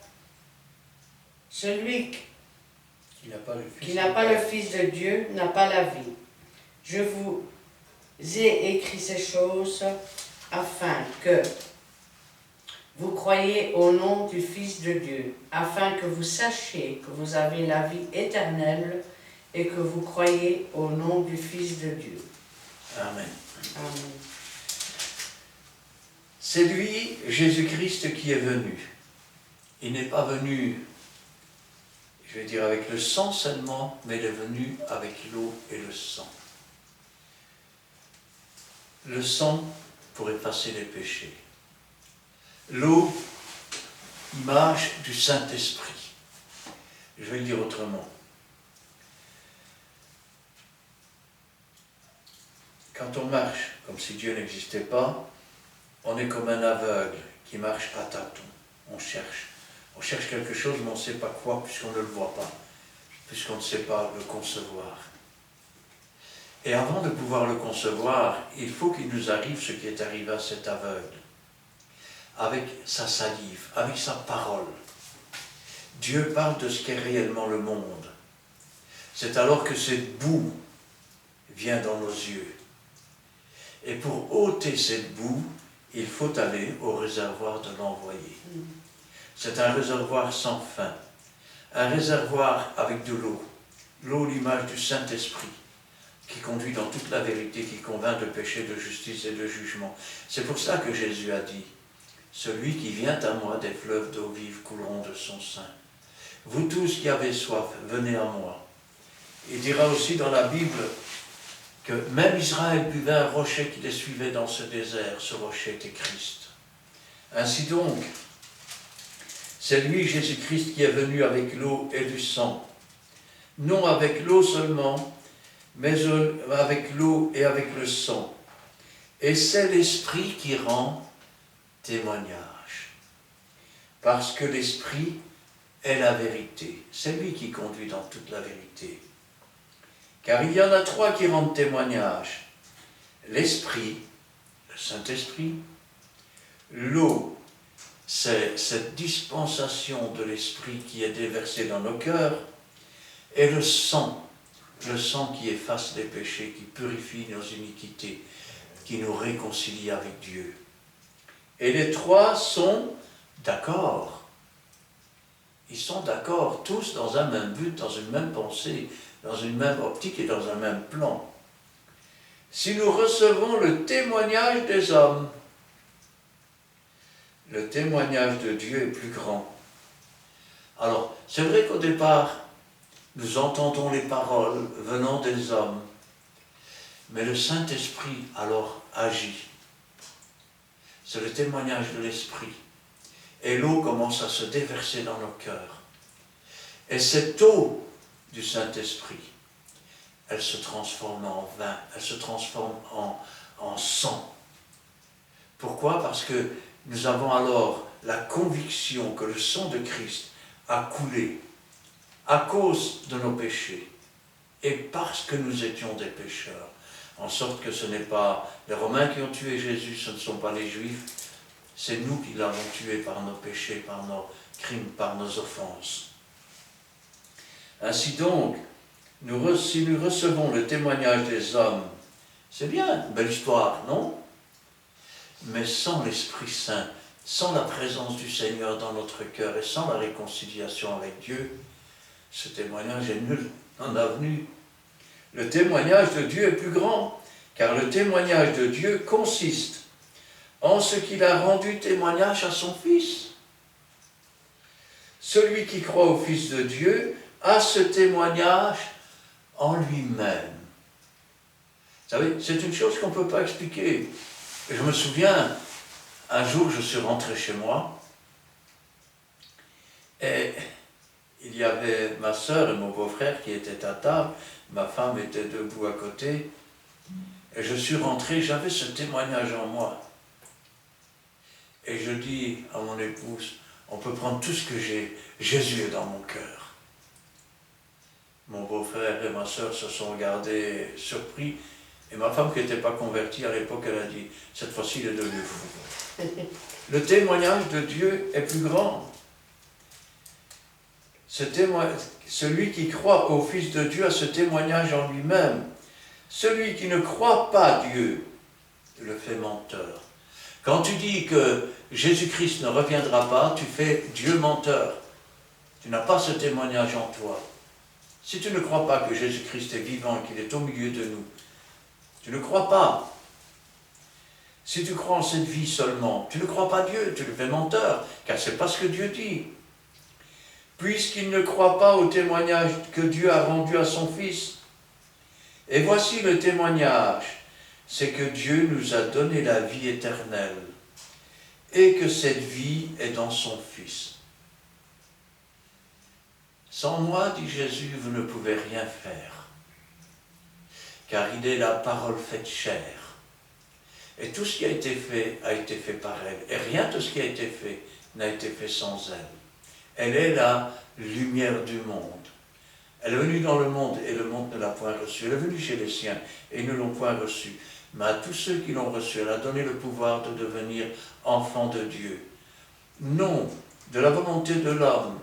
Celui qui n'a pas le Fils de Dieu n'a pas la vie. Je vous ai écrit ces choses afin que vous croyez au nom du Fils de Dieu, afin que vous sachiez que vous avez la vie éternelle et que vous croyez au nom du Fils de Dieu. Amen. Amen. C'est lui, Jésus-Christ, qui est venu. Il n'est pas venu, je vais dire, avec le sang seulement, mais il est venu avec l'eau et le sang. Le sang pour effacer les péchés. L'eau, image du Saint-Esprit. Je vais le dire autrement. Quand on marche comme si Dieu n'existait pas, on est comme un aveugle qui marche à tâtons. On cherche quelque chose, mais on ne sait pas quoi, puisqu'on ne le voit pas, puisqu'on ne sait pas le concevoir. Et avant de pouvoir le concevoir, il faut qu'il nous arrive ce qui est arrivé à cet aveugle. Avec sa salive, avec sa parole. Dieu parle de ce qu'est réellement le monde. C'est alors que cette boue vient dans nos yeux. Et pour ôter cette boue, il faut aller au réservoir de l'envoyé. C'est un réservoir sans fin. Un réservoir avec de l'eau. L'eau, l'image du Saint-Esprit, qui conduit dans toute la vérité, qui convainc de péché, de justice et de jugement. C'est pour ça que Jésus a dit, « Celui qui vient à moi, des fleuves d'eau vive couleront de son sein. Vous tous qui avez soif, venez à moi. » Il dira aussi dans la Bible que même Israël buvait un rocher qui les suivait dans ce désert. Ce rocher était Christ. Ainsi donc, c'est lui, Jésus-Christ, qui est venu avec l'eau et du sang. Non avec l'eau seulement, mais avec l'eau et avec le sang. Et c'est l'Esprit qui rend témoignage. Parce que l'Esprit est la vérité. C'est lui qui conduit dans toute la vérité. Car il y en a trois qui rendent témoignage. L'Esprit, le Saint-Esprit, l'eau, c'est cette dispensation de l'Esprit qui est déversée dans nos cœurs, et le sang qui efface les péchés, qui purifie nos iniquités, qui nous réconcilie avec Dieu. Et les trois sont d'accord. Ils sont d'accord, tous dans un même but, dans une même pensée, dans une même optique et dans un même plan. Si nous recevons le témoignage des hommes, le témoignage de Dieu est plus grand. Alors, c'est vrai qu'au départ, nous entendons les paroles venant des hommes, mais le Saint-Esprit alors agit. C'est le témoignage de l'Esprit. Et l'eau commence à se déverser dans nos cœurs. Et cette eau du Saint-Esprit, elle se transforme en vin, elle se transforme en sang. Pourquoi? Parce que nous avons alors la conviction que le sang de Christ a coulé à cause de nos péchés et parce que nous étions des pécheurs. En sorte que ce n'est pas les Romains qui ont tué Jésus, ce ne sont pas les Juifs, c'est nous qui l'avons tué par nos péchés, par nos crimes, par nos offenses. Ainsi donc, si nous recevons le témoignage des hommes, c'est bien, une belle histoire, non? Mais sans l'Esprit Saint, sans la présence du Seigneur dans notre cœur et sans la réconciliation avec Dieu, ce témoignage est nul, en avenue. Le témoignage de Dieu est plus grand, car le témoignage de Dieu consiste en ce qu'il a rendu témoignage à son Fils. Celui qui croit au Fils de Dieu a ce témoignage en lui-même. Vous savez, c'est une chose qu'on ne peut pas expliquer. Je me souviens, un jour, je suis rentré chez moi, et il y avait ma sœur et mon beau-frère qui étaient à table, ma femme était debout à côté, et je suis rentré, j'avais ce témoignage en moi. Et je dis à mon épouse, on peut prendre tout ce que j'ai, Jésus est dans mon cœur. Mon beau-frère et ma sœur se sont regardés surpris, et ma femme qui n'était pas convertie à l'époque, elle a dit, cette fois-ci il est devenu fou. Le témoignage de Dieu est plus grand. Celui qui croit au Fils de Dieu a ce témoignage en lui-même. Celui qui ne croit pas Dieu le fait menteur. Quand tu dis que Jésus-Christ ne reviendra pas, tu fais Dieu menteur. Tu n'as pas ce témoignage en toi. Si tu ne crois pas que Jésus-Christ est vivant et qu'il est au milieu de nous, tu ne crois pas. Si tu crois en cette vie seulement, tu ne crois pas Dieu, tu le fais menteur, car c'est pas ce que Dieu dit. Puisqu'il ne croit pas au témoignage que Dieu a rendu à son Fils. Et voici le témoignage, c'est que Dieu nous a donné la vie éternelle, et que cette vie est dans son Fils. Sans moi, dit Jésus, vous ne pouvez rien faire, car il est la parole faite chair. Et tout ce qui a été fait par elle. Et rien de ce qui a été fait n'a été fait sans elle. Elle est la lumière du monde. Elle est venue dans le monde et le monde ne l'a point reçue. Elle est venue chez les siens et ils ne l'ont point reçue. Mais à tous ceux qui l'ont reçue, elle a donné le pouvoir de devenir enfants de Dieu. Non de la volonté de l'homme,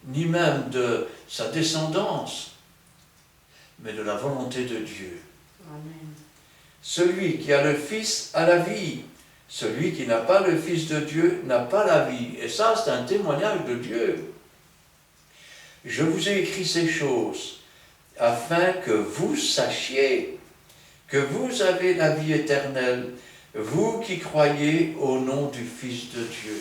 ni même de sa descendance, mais de la volonté de Dieu. Amen. Celui qui a le Fils a la vie. Celui qui n'a pas le Fils de Dieu n'a pas la vie. Et ça, c'est un témoignage de Dieu. Je vous ai écrit ces choses afin que vous sachiez que vous avez la vie éternelle, vous qui croyez au nom du Fils de Dieu.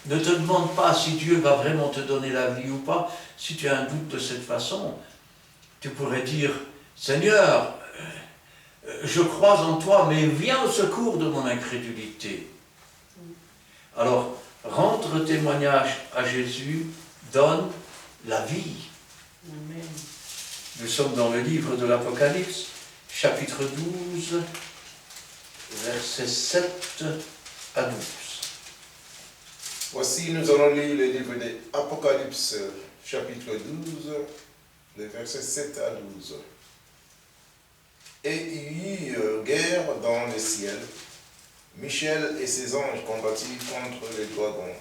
Ne te demande pas si Dieu va vraiment te donner la vie ou pas. Si tu as un doute de cette façon, tu pourrais dire, Seigneur, je crois en toi, mais viens au secours de mon incrédulité. Alors, rendre témoignage à Jésus donne la vie. Amen. Nous sommes dans le livre de l'Apocalypse, chapitre 12, versets 7 à 12. Voici, nous allons lire le livre de l'Apocalypse, chapitre 12, les versets 7 à 12. Et il y eut guerre dans le ciel. Michel et ses anges combattirent contre les dragons.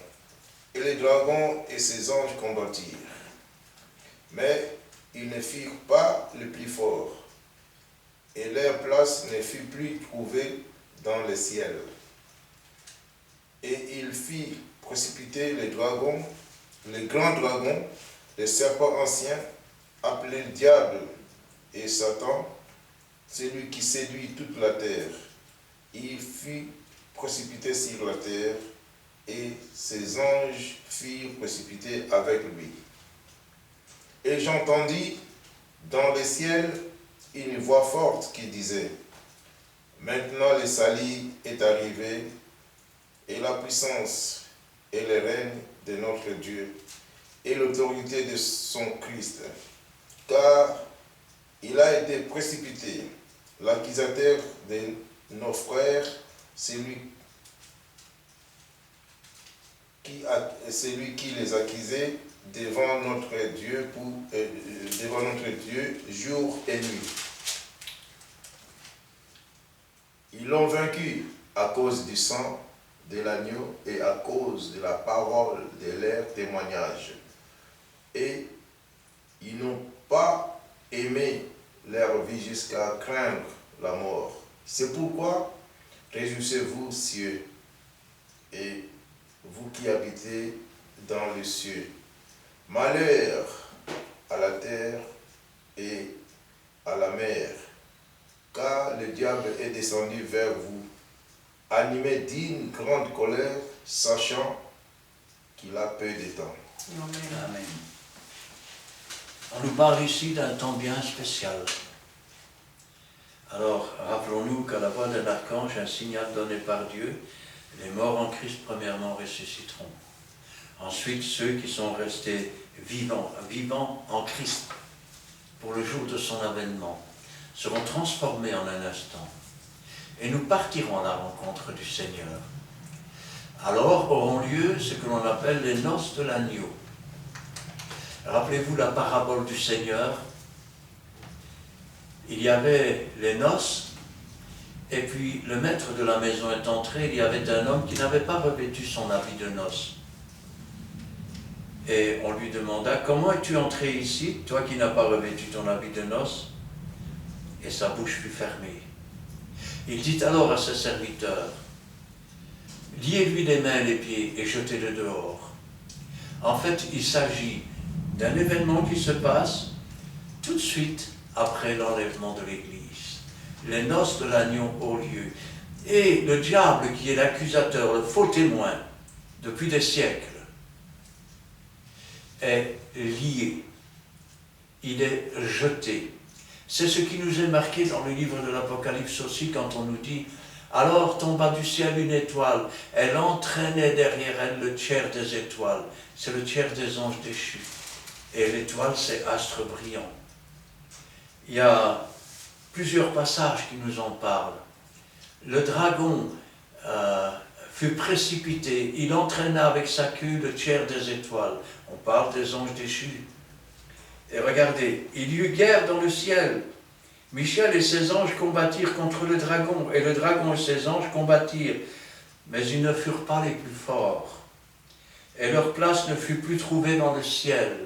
Et les dragons et ses anges combattirent. Mais ils ne firent pas le plus fort. Et leur place ne fut plus trouvée dans le ciel. Et il fit précipiter les dragons, les grands dragons, les serpents anciens, appelés le diable et Satan, celui qui séduit toute la terre. Il fut précipité sur la terre, et ses anges furent précipités avec lui. Et j'entendis dans le ciel une voix forte qui disait, « Maintenant le salut est arrivé, et la puissance et le règne de notre Dieu, et l'autorité de son Christ, car il a été précipité, l'accusateur de nos frères, celui qui les accusait devant notre Dieu jour et nuit. Ils l'ont vaincu à cause du sang de l'agneau et à cause de la parole de leur témoignage. Et ils n'ont pas aimé leur vie jusqu'à craindre la mort. C'est pourquoi, réjouissez-vous, cieux, et vous qui habitez dans les cieux. Malheur à la terre et à la mer, car le diable est descendu vers vous, animé d'une grande colère, sachant qu'il a peu de temps. Amen. Amen. On nous parle ici d'un temps bien spécial. Alors, rappelons-nous qu'à la voix d'un archange, un signal donné par Dieu, les morts en Christ, premièrement, ressusciteront. Ensuite, ceux qui sont restés vivants en Christ, pour le jour de son avènement, seront transformés en un instant. Et nous partirons à la rencontre du Seigneur. Alors auront lieu ce que l'on appelle les noces de l'agneau. Rappelez-vous la parabole du Seigneur. Il y avait les noces, et puis le maître de la maison est entré, il y avait un homme qui n'avait pas revêtu son habit de noces. Et on lui demanda, comment es-tu entré ici, toi qui n'as pas revêtu ton habit de noces? Et sa bouche fut fermée. Il dit alors à ses serviteurs, liez-lui les mains et les pieds et jetez-le dehors. En fait, il s'agit d'un événement qui se passe tout de suite après l'enlèvement de l'Église. Les noces de l'agneau ont lieu. Et le diable, qui est l'accusateur, le faux témoin, depuis des siècles, est lié. Il est jeté. C'est ce qui nous est marqué dans le livre de l'Apocalypse aussi, quand on nous dit « Alors tomba du ciel une étoile, elle entraînait derrière elle le tiers des étoiles. » C'est le tiers des anges déchus. Et l'étoile, c'est astre brillant. Il y a plusieurs passages qui nous en parlent. Le dragon fut précipité, il entraîna avec sa queue le tiers des étoiles. On parle des anges déchus. Et regardez, il y eut guerre dans le ciel. Michel et ses anges combattirent contre le dragon, et le dragon et ses anges combattirent, mais ils ne furent pas les plus forts. Et leur place ne fut plus trouvée dans le ciel.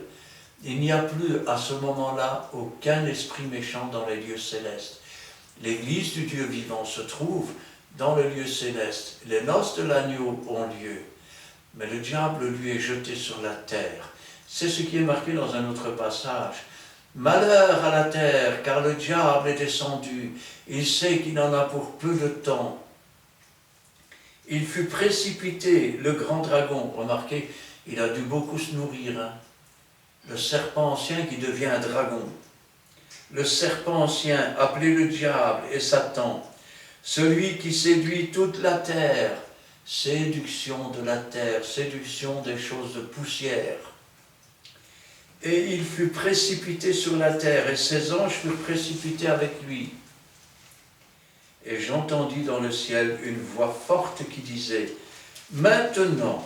Il n'y a plus à ce moment-là aucun esprit méchant dans les lieux célestes. L'Église du Dieu vivant se trouve dans le lieu céleste. Les noces de l'agneau ont lieu, mais le diable lui est jeté sur la terre. C'est ce qui est marqué dans un autre passage. Malheur à la terre, car le diable est descendu. Il sait qu'il en a pour peu de temps. Il fut précipité, le grand dragon. Remarquez, il a dû beaucoup se nourrir. Hein. Le serpent ancien qui devient un dragon. Le serpent ancien, appelé le diable et Satan, celui qui séduit toute la terre. Séduction de la terre, séduction des choses de poussière. Et il fut précipité sur la terre, et ses anges furent précipités avec lui. Et j'entendis dans le ciel une voix forte qui disait « Maintenant,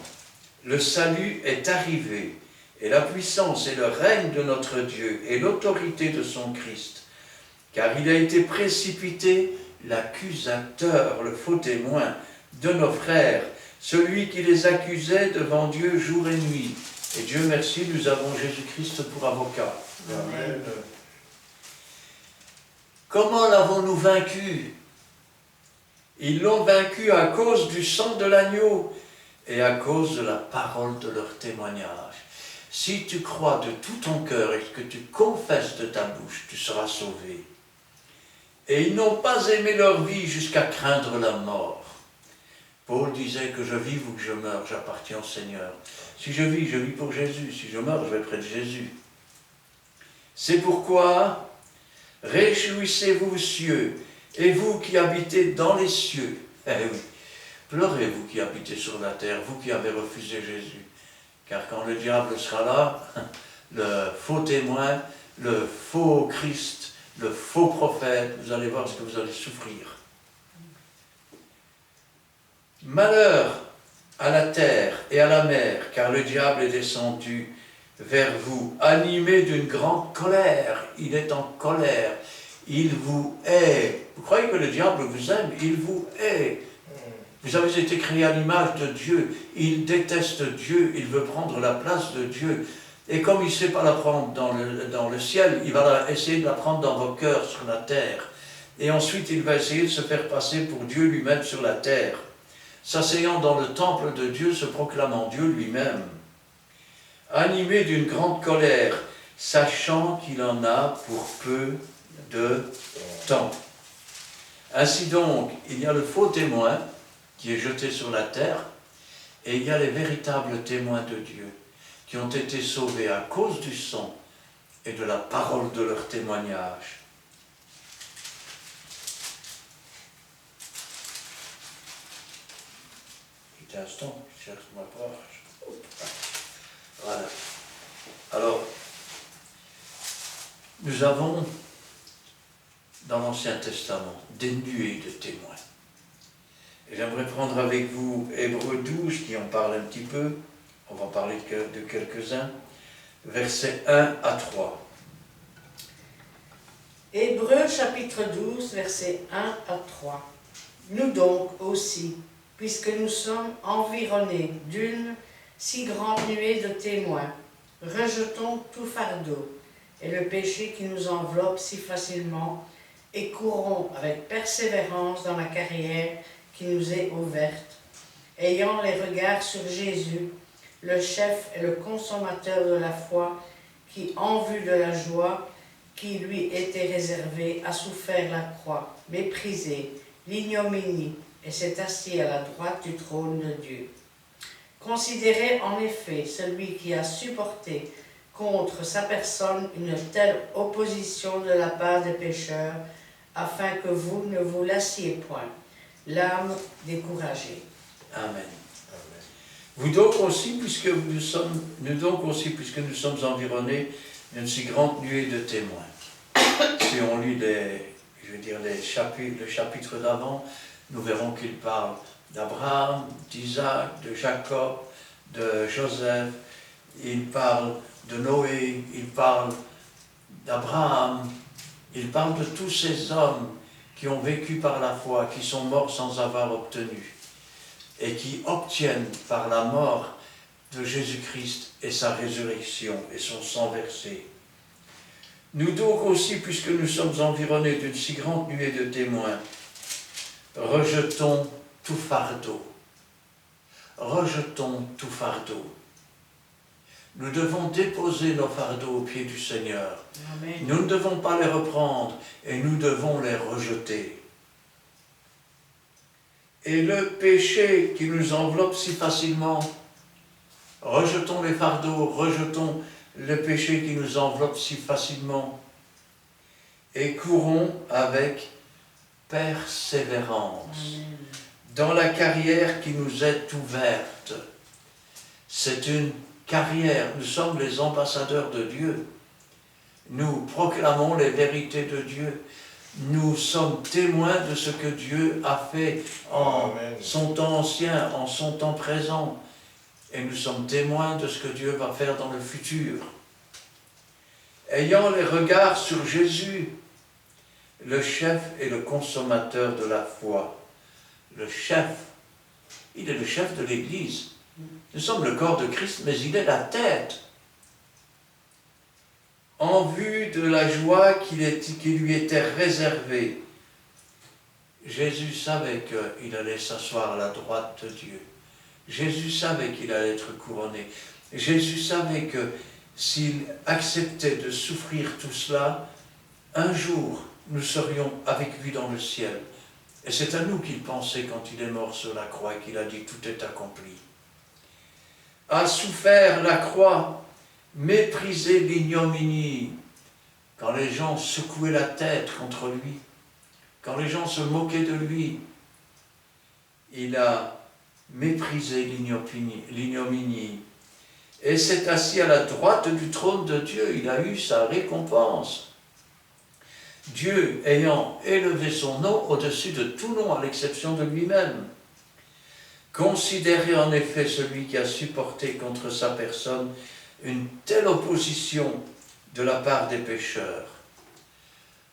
le salut est arrivé, et la puissance et le règne de notre Dieu, et l'autorité de son Christ, car il a été précipité l'accusateur, le faux témoin de nos frères, celui qui les accusait devant Dieu jour et nuit. Et Dieu merci, nous avons Jésus-Christ pour avocat. » Amen. Comment l'avons-nous vaincu? Ils l'ont vaincu à cause du sang de l'agneau et à cause de la parole de leur témoignage. Si tu crois de tout ton cœur et que tu confesses de ta bouche, tu seras sauvé. Et ils n'ont pas aimé leur vie jusqu'à craindre la mort. Paul disait que je vive ou que je meure, j'appartiens au Seigneur. Si je vis pour Jésus. Si je meurs, je vais près de Jésus. C'est pourquoi, réjouissez-vous, cieux, et vous qui habitez dans les cieux. Eh oui, pleurez, vous qui habitez sur la terre, vous qui avez refusé Jésus. Car quand le diable sera là, le faux témoin, le faux Christ, le faux prophète, vous allez voir ce que vous allez souffrir. Malheur à la terre et à la mer, car le diable est descendu vers vous, animé d'une grande colère. Il est en colère. Il vous hait. Vous croyez que le diable vous aime? Il vous hait. Vous avez été créés à l'image de Dieu. Il déteste Dieu. Il veut prendre la place de Dieu. Et comme il ne sait pas la prendre dans le ciel, il va essayer de la prendre dans vos cœurs sur la terre. Et ensuite, il va essayer de se faire passer pour Dieu lui-même sur la terre, s'asseyant dans le temple de Dieu, se proclamant Dieu lui-même, animé d'une grande colère, sachant qu'il en a pour peu de temps. Ainsi donc, il y a le faux témoin qui est jeté sur la terre, et il y a les véritables témoins de Dieu, qui ont été sauvés à cause du sang et de la parole de leur témoignage. Petit instant, je cherche ma page. Voilà. Alors, nous avons dans l'Ancien Testament des nuées de témoins. Et j'aimerais prendre avec vous Hébreux 12 qui en parle un petit peu. On va parler de quelques-uns. Versets 1 à 3. Hébreux chapitre 12, versets 1 à 3. Nous donc aussi, puisque nous sommes environnés d'une si grande nuée de témoins, rejetons tout fardeau et le péché qui nous enveloppe si facilement et courons avec persévérance dans la carrière qui nous est ouverte, ayant les regards sur Jésus, le chef et le consommateur de la foi, qui, en vue de la joie qui lui était réservée, a souffert la croix, méprisé, l'ignominie, et s'est assis à la droite du trône de Dieu. Considérez en effet celui qui a supporté contre sa personne une telle opposition de la part des pécheurs, afin que vous ne vous lassiez point, l'âme découragée. Amen. Amen. Nous donc aussi, puisque nous sommes environnés d'une si grande nuée de témoins. Si on lit le chapitre d'avant, nous verrons qu'il parle d'Abraham, d'Isaac, de Jacob, de Joseph, il parle de Noé, il parle d'Abraham, il parle de tous ces hommes qui ont vécu par la foi, qui sont morts sans avoir obtenu, et qui obtiennent par la mort de Jésus-Christ et sa résurrection et son sang versé. Nous donc aussi, puisque nous sommes environnés d'une si grande nuée de témoins, rejetons tout fardeau. Rejetons tout fardeau. Nous devons déposer nos fardeaux aux pieds du Seigneur. Amen. Nous ne devons pas les reprendre et nous devons les rejeter. Et le péché qui nous enveloppe si facilement, rejetons les fardeaux, rejetons le péché qui nous enveloppe si facilement et courons avec persévérance Amen. dans la carrière qui nous est ouverte. C'est une carrière, nous sommes les ambassadeurs de Dieu. Nous proclamons les vérités de Dieu. Nous sommes témoins de ce que Dieu a fait en Amen. son temps ancien, en son temps présent. Et nous sommes témoins de ce que Dieu va faire dans le futur. Ayant les regards sur Jésus, le chef et le consommateur de la foi. Le chef, il est le chef de l'Église. Nous sommes le corps de Christ, mais il est la tête. En vue de la joie qui lui était réservée, Jésus savait qu'il allait s'asseoir à la droite de Dieu. Jésus savait qu'il allait être couronné. Jésus savait que s'il acceptait de souffrir tout cela, un jour, nous serions avec lui dans le ciel. Et c'est à nous qu'il pensait quand il est mort sur la croix et qu'il a dit « tout est accompli ». A souffert la croix, méprisé l'ignominie, quand les gens secouaient la tête contre lui, quand les gens se moquaient de lui, il a méprisé l'ignominie et s'est assis à la droite du trône de Dieu. Il a eu sa récompense. Dieu ayant élevé son nom au-dessus de tout nom, à l'exception de lui-même. Considérez en effet celui qui a supporté contre sa personne une telle opposition de la part des pécheurs.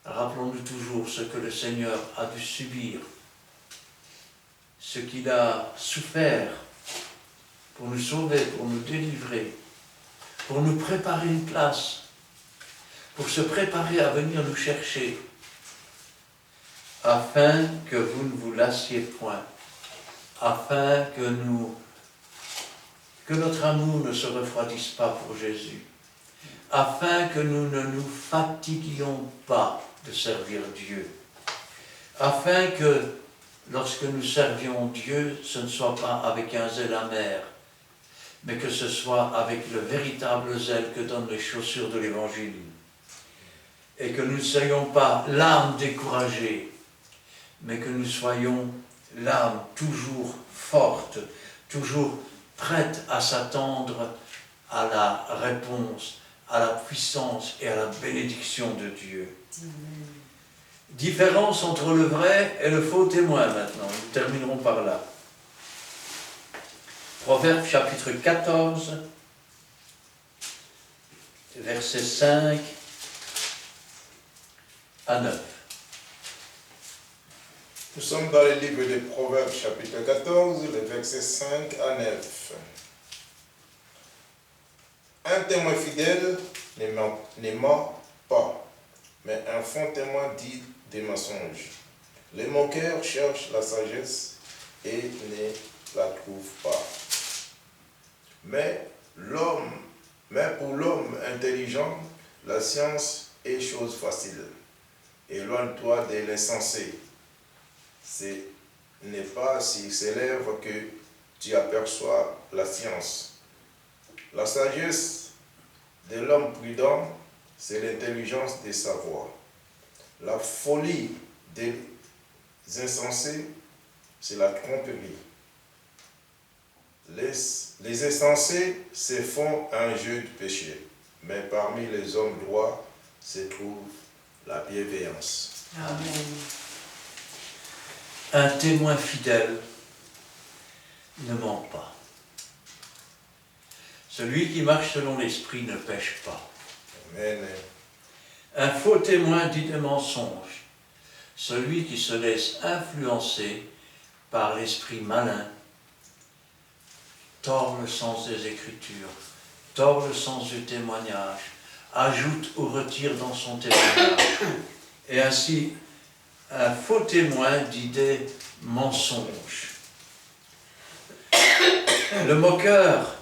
Rappelons-nous toujours ce que le Seigneur a dû subir, ce qu'il a souffert pour nous sauver, pour nous délivrer, pour nous préparer une place, pour se préparer à venir nous chercher, afin que vous ne vous lassiez point, afin que notre amour ne se refroidisse pas pour Jésus, afin que nous ne nous fatiguions pas de servir Dieu, afin que lorsque nous servions Dieu, ce ne soit pas avec un zèle amer, mais que ce soit avec le véritable zèle que donnent les chaussures de l'Évangile, et que nous ne soyons pas l'âme découragée, mais que nous soyons l'âme toujours forte, toujours prête à s'attendre à la réponse, à la puissance et à la bénédiction de Dieu. Amen. Différence entre le vrai et le faux témoin maintenant. Nous terminerons par là. Proverbe chapitre 14, versets 5 à 9. Nous sommes dans le livre des Proverbes, chapitre 14, les versets 5 à 9. Un témoin fidèle ne ment pas, mais un faux témoin dit des mensonges. Les moqueurs cherchent la sagesse et ne la trouvent pas. Mais pour l'homme intelligent, la science est chose facile. Éloigne-toi de l'insensé. C'est n'est pas sur ses lèvres que tu aperçois la science. La sagesse de l'homme prudent, c'est l'intelligence des savoirs. La folie des insensés, c'est la tromperie. Les insensés se font un jeu de péché, mais parmi les hommes droits se trouve la bienveillance. Amen. Un témoin fidèle ne ment pas. Celui qui marche selon l'esprit ne pêche pas. Amen. Un faux témoin dit des mensonges. Celui qui se laisse influencer par l'esprit malin tord le sens des Écritures, tord le sens du témoignage, ajoute ou retire dans son témoignage. Et ainsi, un faux témoin dit des mensonges. Le moqueur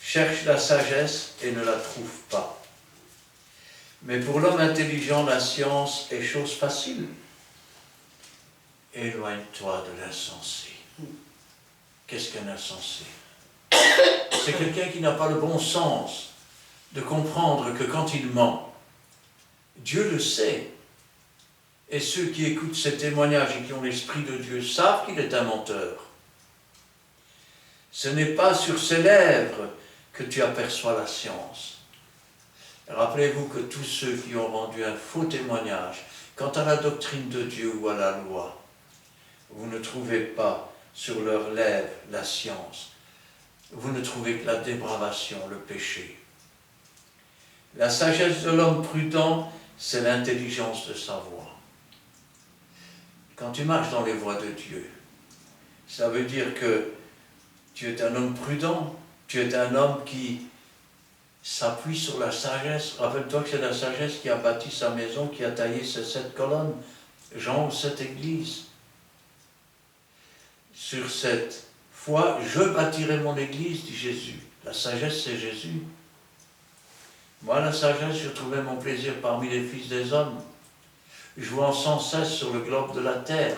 cherche la sagesse et ne la trouve pas. Mais pour l'homme intelligent, la science est chose facile. Éloigne-toi de l'insensé. Qu'est-ce qu'un insensé? C'est quelqu'un qui n'a pas le bon sens de comprendre que quand il ment, Dieu le sait. Et ceux qui écoutent ces témoignages et qui ont l'Esprit de Dieu savent qu'il est un menteur. Ce n'est pas sur ses lèvres que tu aperçois la science. Rappelez-vous que tous ceux qui ont rendu un faux témoignage quant à la doctrine de Dieu ou à la loi, vous ne trouvez pas sur leurs lèvres la science. Vous ne trouvez que la dépravation, le péché. La sagesse de l'homme prudent, c'est l'intelligence de sa voie. Quand tu marches dans les voies de Dieu, ça veut dire que tu es un homme prudent, tu es un homme qui s'appuie sur la sagesse. Rappelle-toi que c'est la sagesse qui a bâti sa maison, qui a taillé ses 7 colonnes. Jean, cette église. Sur cette foi, je bâtirai mon église, dit Jésus. La sagesse, c'est Jésus. Moi, la sagesse, je trouvais mon plaisir parmi les fils des hommes, jouant sans cesse sur le globe de la terre.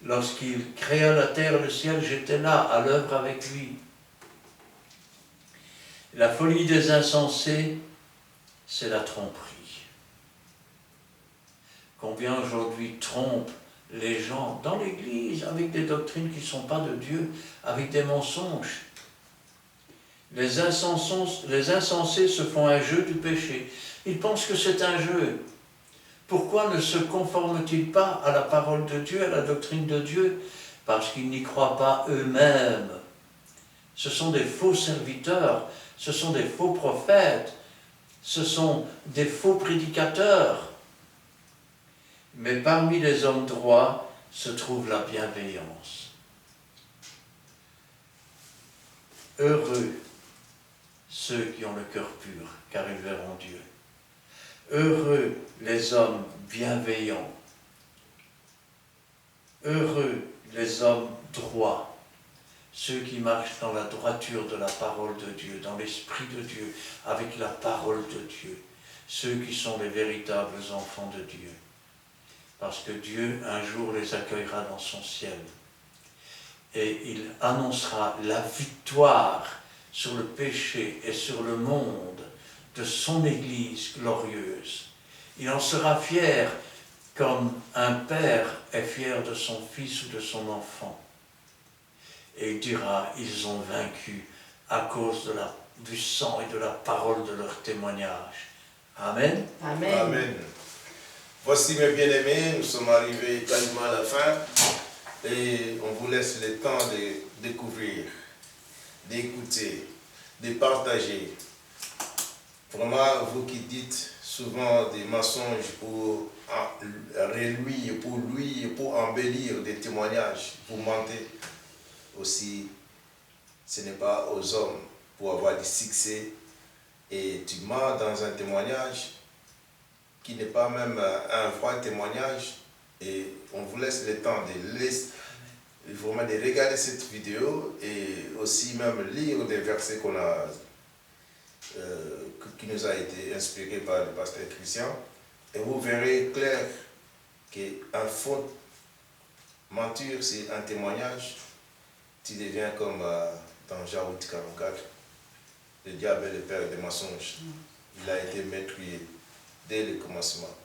Lorsqu'il créa la terre et le ciel, j'étais là, à l'œuvre avec lui. La folie des insensés, c'est la tromperie. Combien aujourd'hui trompent les gens dans l'Église avec des doctrines qui ne sont pas de Dieu, avec des mensonges. Les insensés se font un jeu du péché. Ils pensent que c'est un jeu. Pourquoi ne se conforment-ils pas à la parole de Dieu, à la doctrine de Dieu? Parce qu'ils n'y croient pas eux-mêmes. Ce sont des faux serviteurs, ce sont des faux prophètes, ce sont des faux prédicateurs. Mais parmi les hommes droits se trouve la bienveillance. Heureux ceux qui ont le cœur pur, car ils verront Dieu. Heureux les hommes bienveillants. Heureux les hommes droits, ceux qui marchent dans la droiture de la parole de Dieu, dans l'Esprit de Dieu, avec la parole de Dieu, ceux qui sont les véritables enfants de Dieu. Parce que Dieu, un jour, les accueillera dans son ciel. Et il annoncera la victoire sur le péché et sur le monde de son Église glorieuse. Il en sera fier comme un père est fier de son fils ou de son enfant. Et il dira, ils ont vaincu à cause du sang et de la parole de leur témoignage. Amen. Amen. Amen. Voici mes bien-aimés, nous sommes arrivés quasiment à la fin et on vous laisse le temps de découvrir, d'écouter, de partager. Vraiment, vous qui dites souvent des mensonges pour reluire, pour embellir des témoignages, vous mentez aussi. Ce n'est pas aux hommes pour avoir du succès et tu mens dans un témoignage qui n'est pas même un vrai témoignage, et on vous laisse le temps vraiment de regarder cette vidéo et aussi même lire des versets qui nous a été inspirés par le pasteur Christian, et vous verrez clair qu'un faux mentir, c'est un témoignage. Tu deviens comme dans Jean 8, 44. Le diable est le père des mensonges. Il a été meurtrier dès le commencement.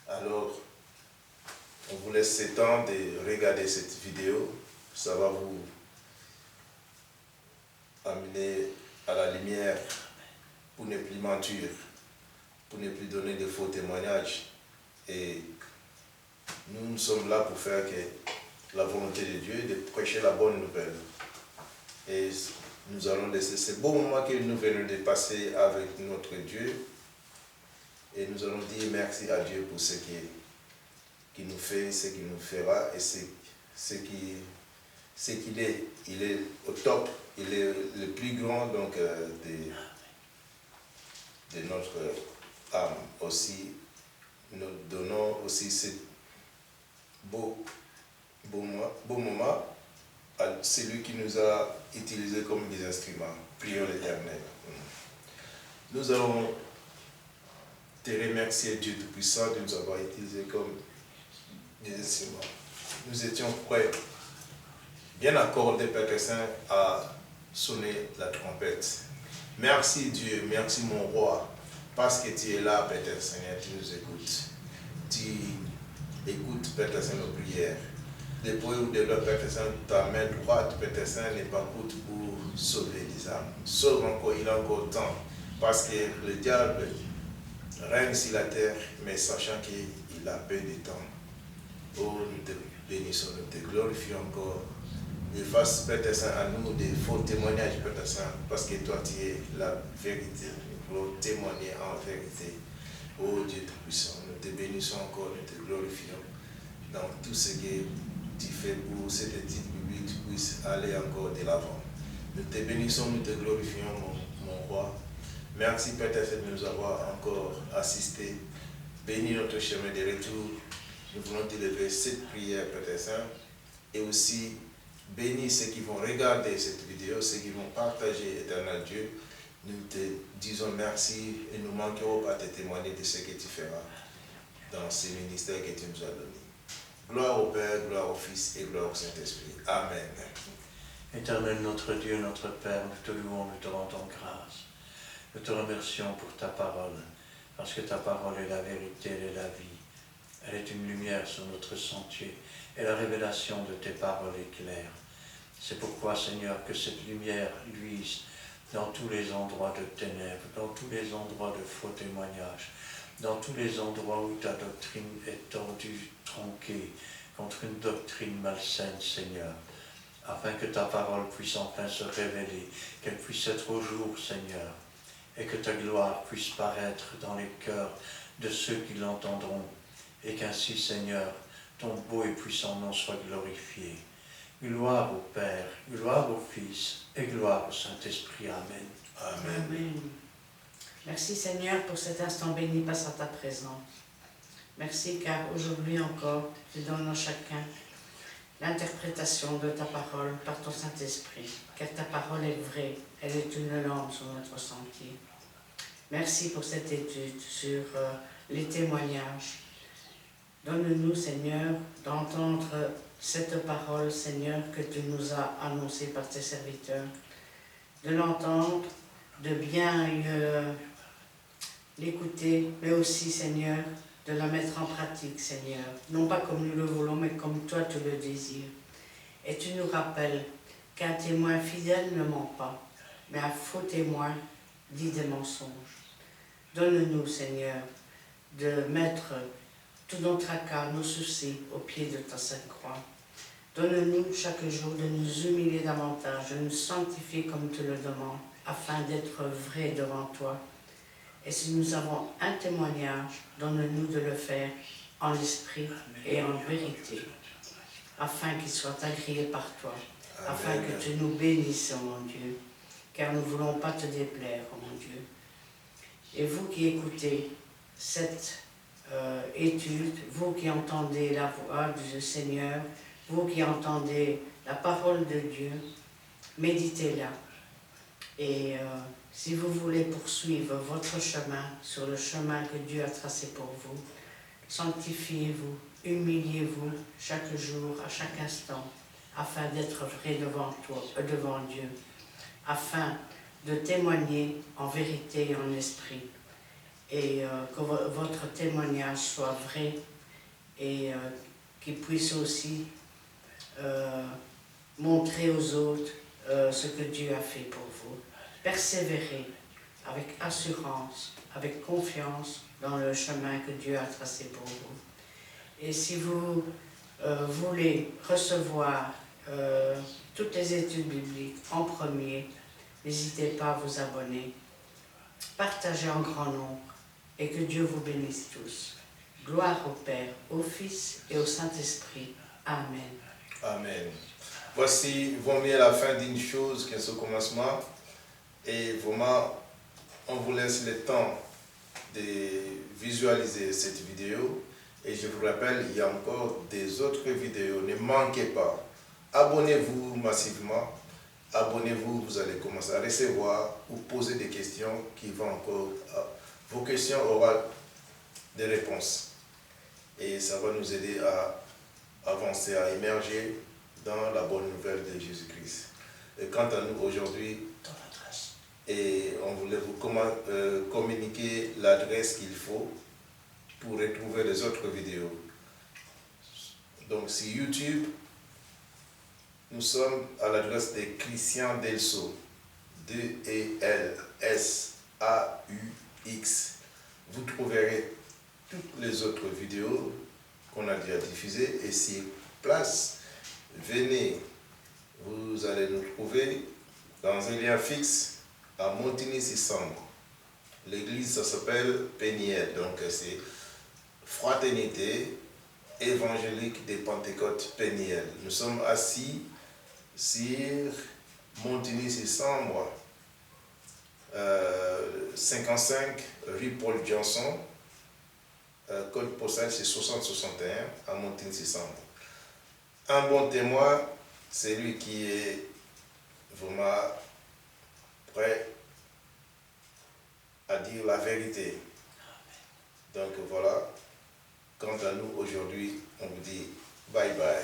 Alors, on vous laisse ce temps de regarder cette vidéo. Ça va vous amener à la lumière pour ne plus mentir, pour ne plus donner de faux témoignages. Et nous sommes là pour faire que la volonté de Dieu, de prêcher la bonne nouvelle. Et nous allons laisser ce beau moment que nous venons de passer avec notre Dieu. Et nous allons dire merci à Dieu pour ce qu'il nous fait, ce qu'il nous fera et ce qu'il est. Il est au top, il est le plus grand donc, de notre âme aussi. Nous donnons aussi ce beau moment à celui qui nous a utilisés comme des instruments. Prions l'Éternel. Nous allons te remercier, Dieu Tout-Puissant, de nous avoir utilisés comme des instruments. Nous étions prêts, bien accordés, Père Saint, à sonner la trompette. Merci Dieu, merci mon roi, parce que tu es là, Père Seigneur, tu nous écoutes. Tu écoutes, Père Saint, nos prières. Depuis ou de l'autre, Père Saint, ta main droite, Père Saint, n'est pas courte pour sauver les âmes. Sauve encore, il a encore temps, parce que le diable règne sur la terre, mais sachant qu'il a peu de temps. Oh, nous te bénissons, nous te glorifions encore. Efface, Père Saint, à nous des faux témoignages, Père Saint, parce que toi, tu es la vérité. Nous voulons témoigner en vérité. Oh Dieu Tout-Puissant, nous te bénissons encore, nous te glorifions dans tout ce que tu fais pour cette étude biblique puisse aller encore de l'avant. Nous te bénissons, nous te glorifions, mon roi. Merci, Père Saint, de nous avoir encore assistés. Bénis notre chemin de retour. Nous voulons t'élever cette prière, Père Saint, et aussi bénis ceux qui vont regarder cette vidéo, ceux qui vont partager, Éternel Dieu. Nous te disons merci et nous manquerons pas de témoigner de ce que tu feras dans ce ministère que tu nous as donné. Gloire au Père, gloire au Fils et gloire au Saint-Esprit. Amen. Éternel notre Dieu, notre Père, nous te louons, nous te rendons grâce. Nous te remercions pour ta parole, parce que ta parole est la vérité, elle est la vie. Elle est une lumière sur notre sentier, et la révélation de tes paroles est claire. C'est pourquoi, Seigneur, que cette lumière luise dans tous les endroits de ténèbres, dans tous les endroits de faux témoignages, dans tous les endroits où ta doctrine est tordue, tronquée, contre une doctrine malsaine, Seigneur, afin que ta parole puisse enfin se révéler, qu'elle puisse être au jour, Seigneur, et que ta gloire puisse paraître dans les cœurs de ceux qui l'entendront, et qu'ainsi, Seigneur, ton beau et puissant nom soit glorifié. Gloire au Père, gloire au Fils et gloire au Saint-Esprit. Amen. Amen. Amen. Merci Seigneur pour cet instant béni passe à ta présence. Merci car aujourd'hui encore, tu donnes à chacun l'interprétation de ta parole par ton Saint-Esprit, car ta parole est vraie, elle est une lampe sur notre sentier. Merci pour cette étude sur les témoignages. Donne-nous, Seigneur, d'entendre cette parole, Seigneur, que tu nous as annoncée par tes serviteurs, de l'entendre, de bien l'écouter, mais aussi, Seigneur, de la mettre en pratique, Seigneur. Non pas comme nous le voulons, mais comme toi tu le désires. Et tu nous rappelles qu'un témoin fidèle ne ment pas, mais un faux témoin dit des mensonges. Donne-nous, Seigneur, de mettre tous nos tracas, nos soucis au pied de ta sainte croix. Donne-nous chaque jour de nous humilier davantage, de nous sanctifier comme tu le demandes, afin d'être vrais devant toi. Et si nous avons un témoignage, donne-nous de le faire en l'esprit et en vérité, afin qu'il soit agréé par toi, afin que tu nous bénisses, oh mon Dieu, car nous ne voulons pas te déplaire, oh mon Dieu. Et vous qui écoutez cette étude, vous qui entendez la voix du Seigneur, vous qui entendez la parole de Dieu, méditez-la. Et si vous voulez poursuivre votre chemin sur le chemin que Dieu a tracé pour vous, Sanctifiez-vous, humiliez-vous chaque jour, à chaque instant, afin d'être vrai devant Dieu, afin de témoigner en vérité et en esprit, et que votre témoignage soit vrai et qu'il puisse aussi montrer aux autres ce que Dieu a fait pour vous. Persévérez avec assurance, avec confiance dans le chemin que Dieu a tracé pour vous. Et si vous voulez recevoir toutes les études bibliques en premier, n'hésitez pas à vous abonner. Partagez en grand nombre et que Dieu vous bénisse tous. Gloire au Père, au Fils et au Saint-Esprit. Amen. Amen. Voici vraiment la fin d'une chose qui est au commencement. Et vraiment, on vous laisse le temps de visualiser cette vidéo. Et je vous rappelle, il y a encore des autres vidéos. Ne manquez pas. Abonnez-vous massivement. Abonnez-vous, vous allez commencer à recevoir ou poser des questions qui vont encore... Vos questions auront des réponses. Et ça va nous aider à avancer, à émerger dans la bonne nouvelle de Jésus-Christ. Et quant à nous aujourd'hui, et on voulait vous communiquer l'adresse qu'il faut pour retrouver les autres vidéos. Donc sur YouTube, nous sommes à l'adresse de Christian Delso, D-E-L-S-A-U-X. Vous trouverez toutes les autres vidéos qu'on a déjà diffusées et sur place, venez, vous allez nous trouver dans un lien fixe à Montigny-Sambre. L'église, ça s'appelle Péniel, donc c'est Fraternité évangélique des Pentecôtes Péniel. Nous sommes assis sur Montigny-Sambre, 55 rue Paul Johnson, code postal c'est 6061 à Montigny-Sambre. Un bon témoin, c'est lui qui est vraiment prêt à dire la vérité. Donc voilà, quant à nous aujourd'hui, on vous dit bye bye.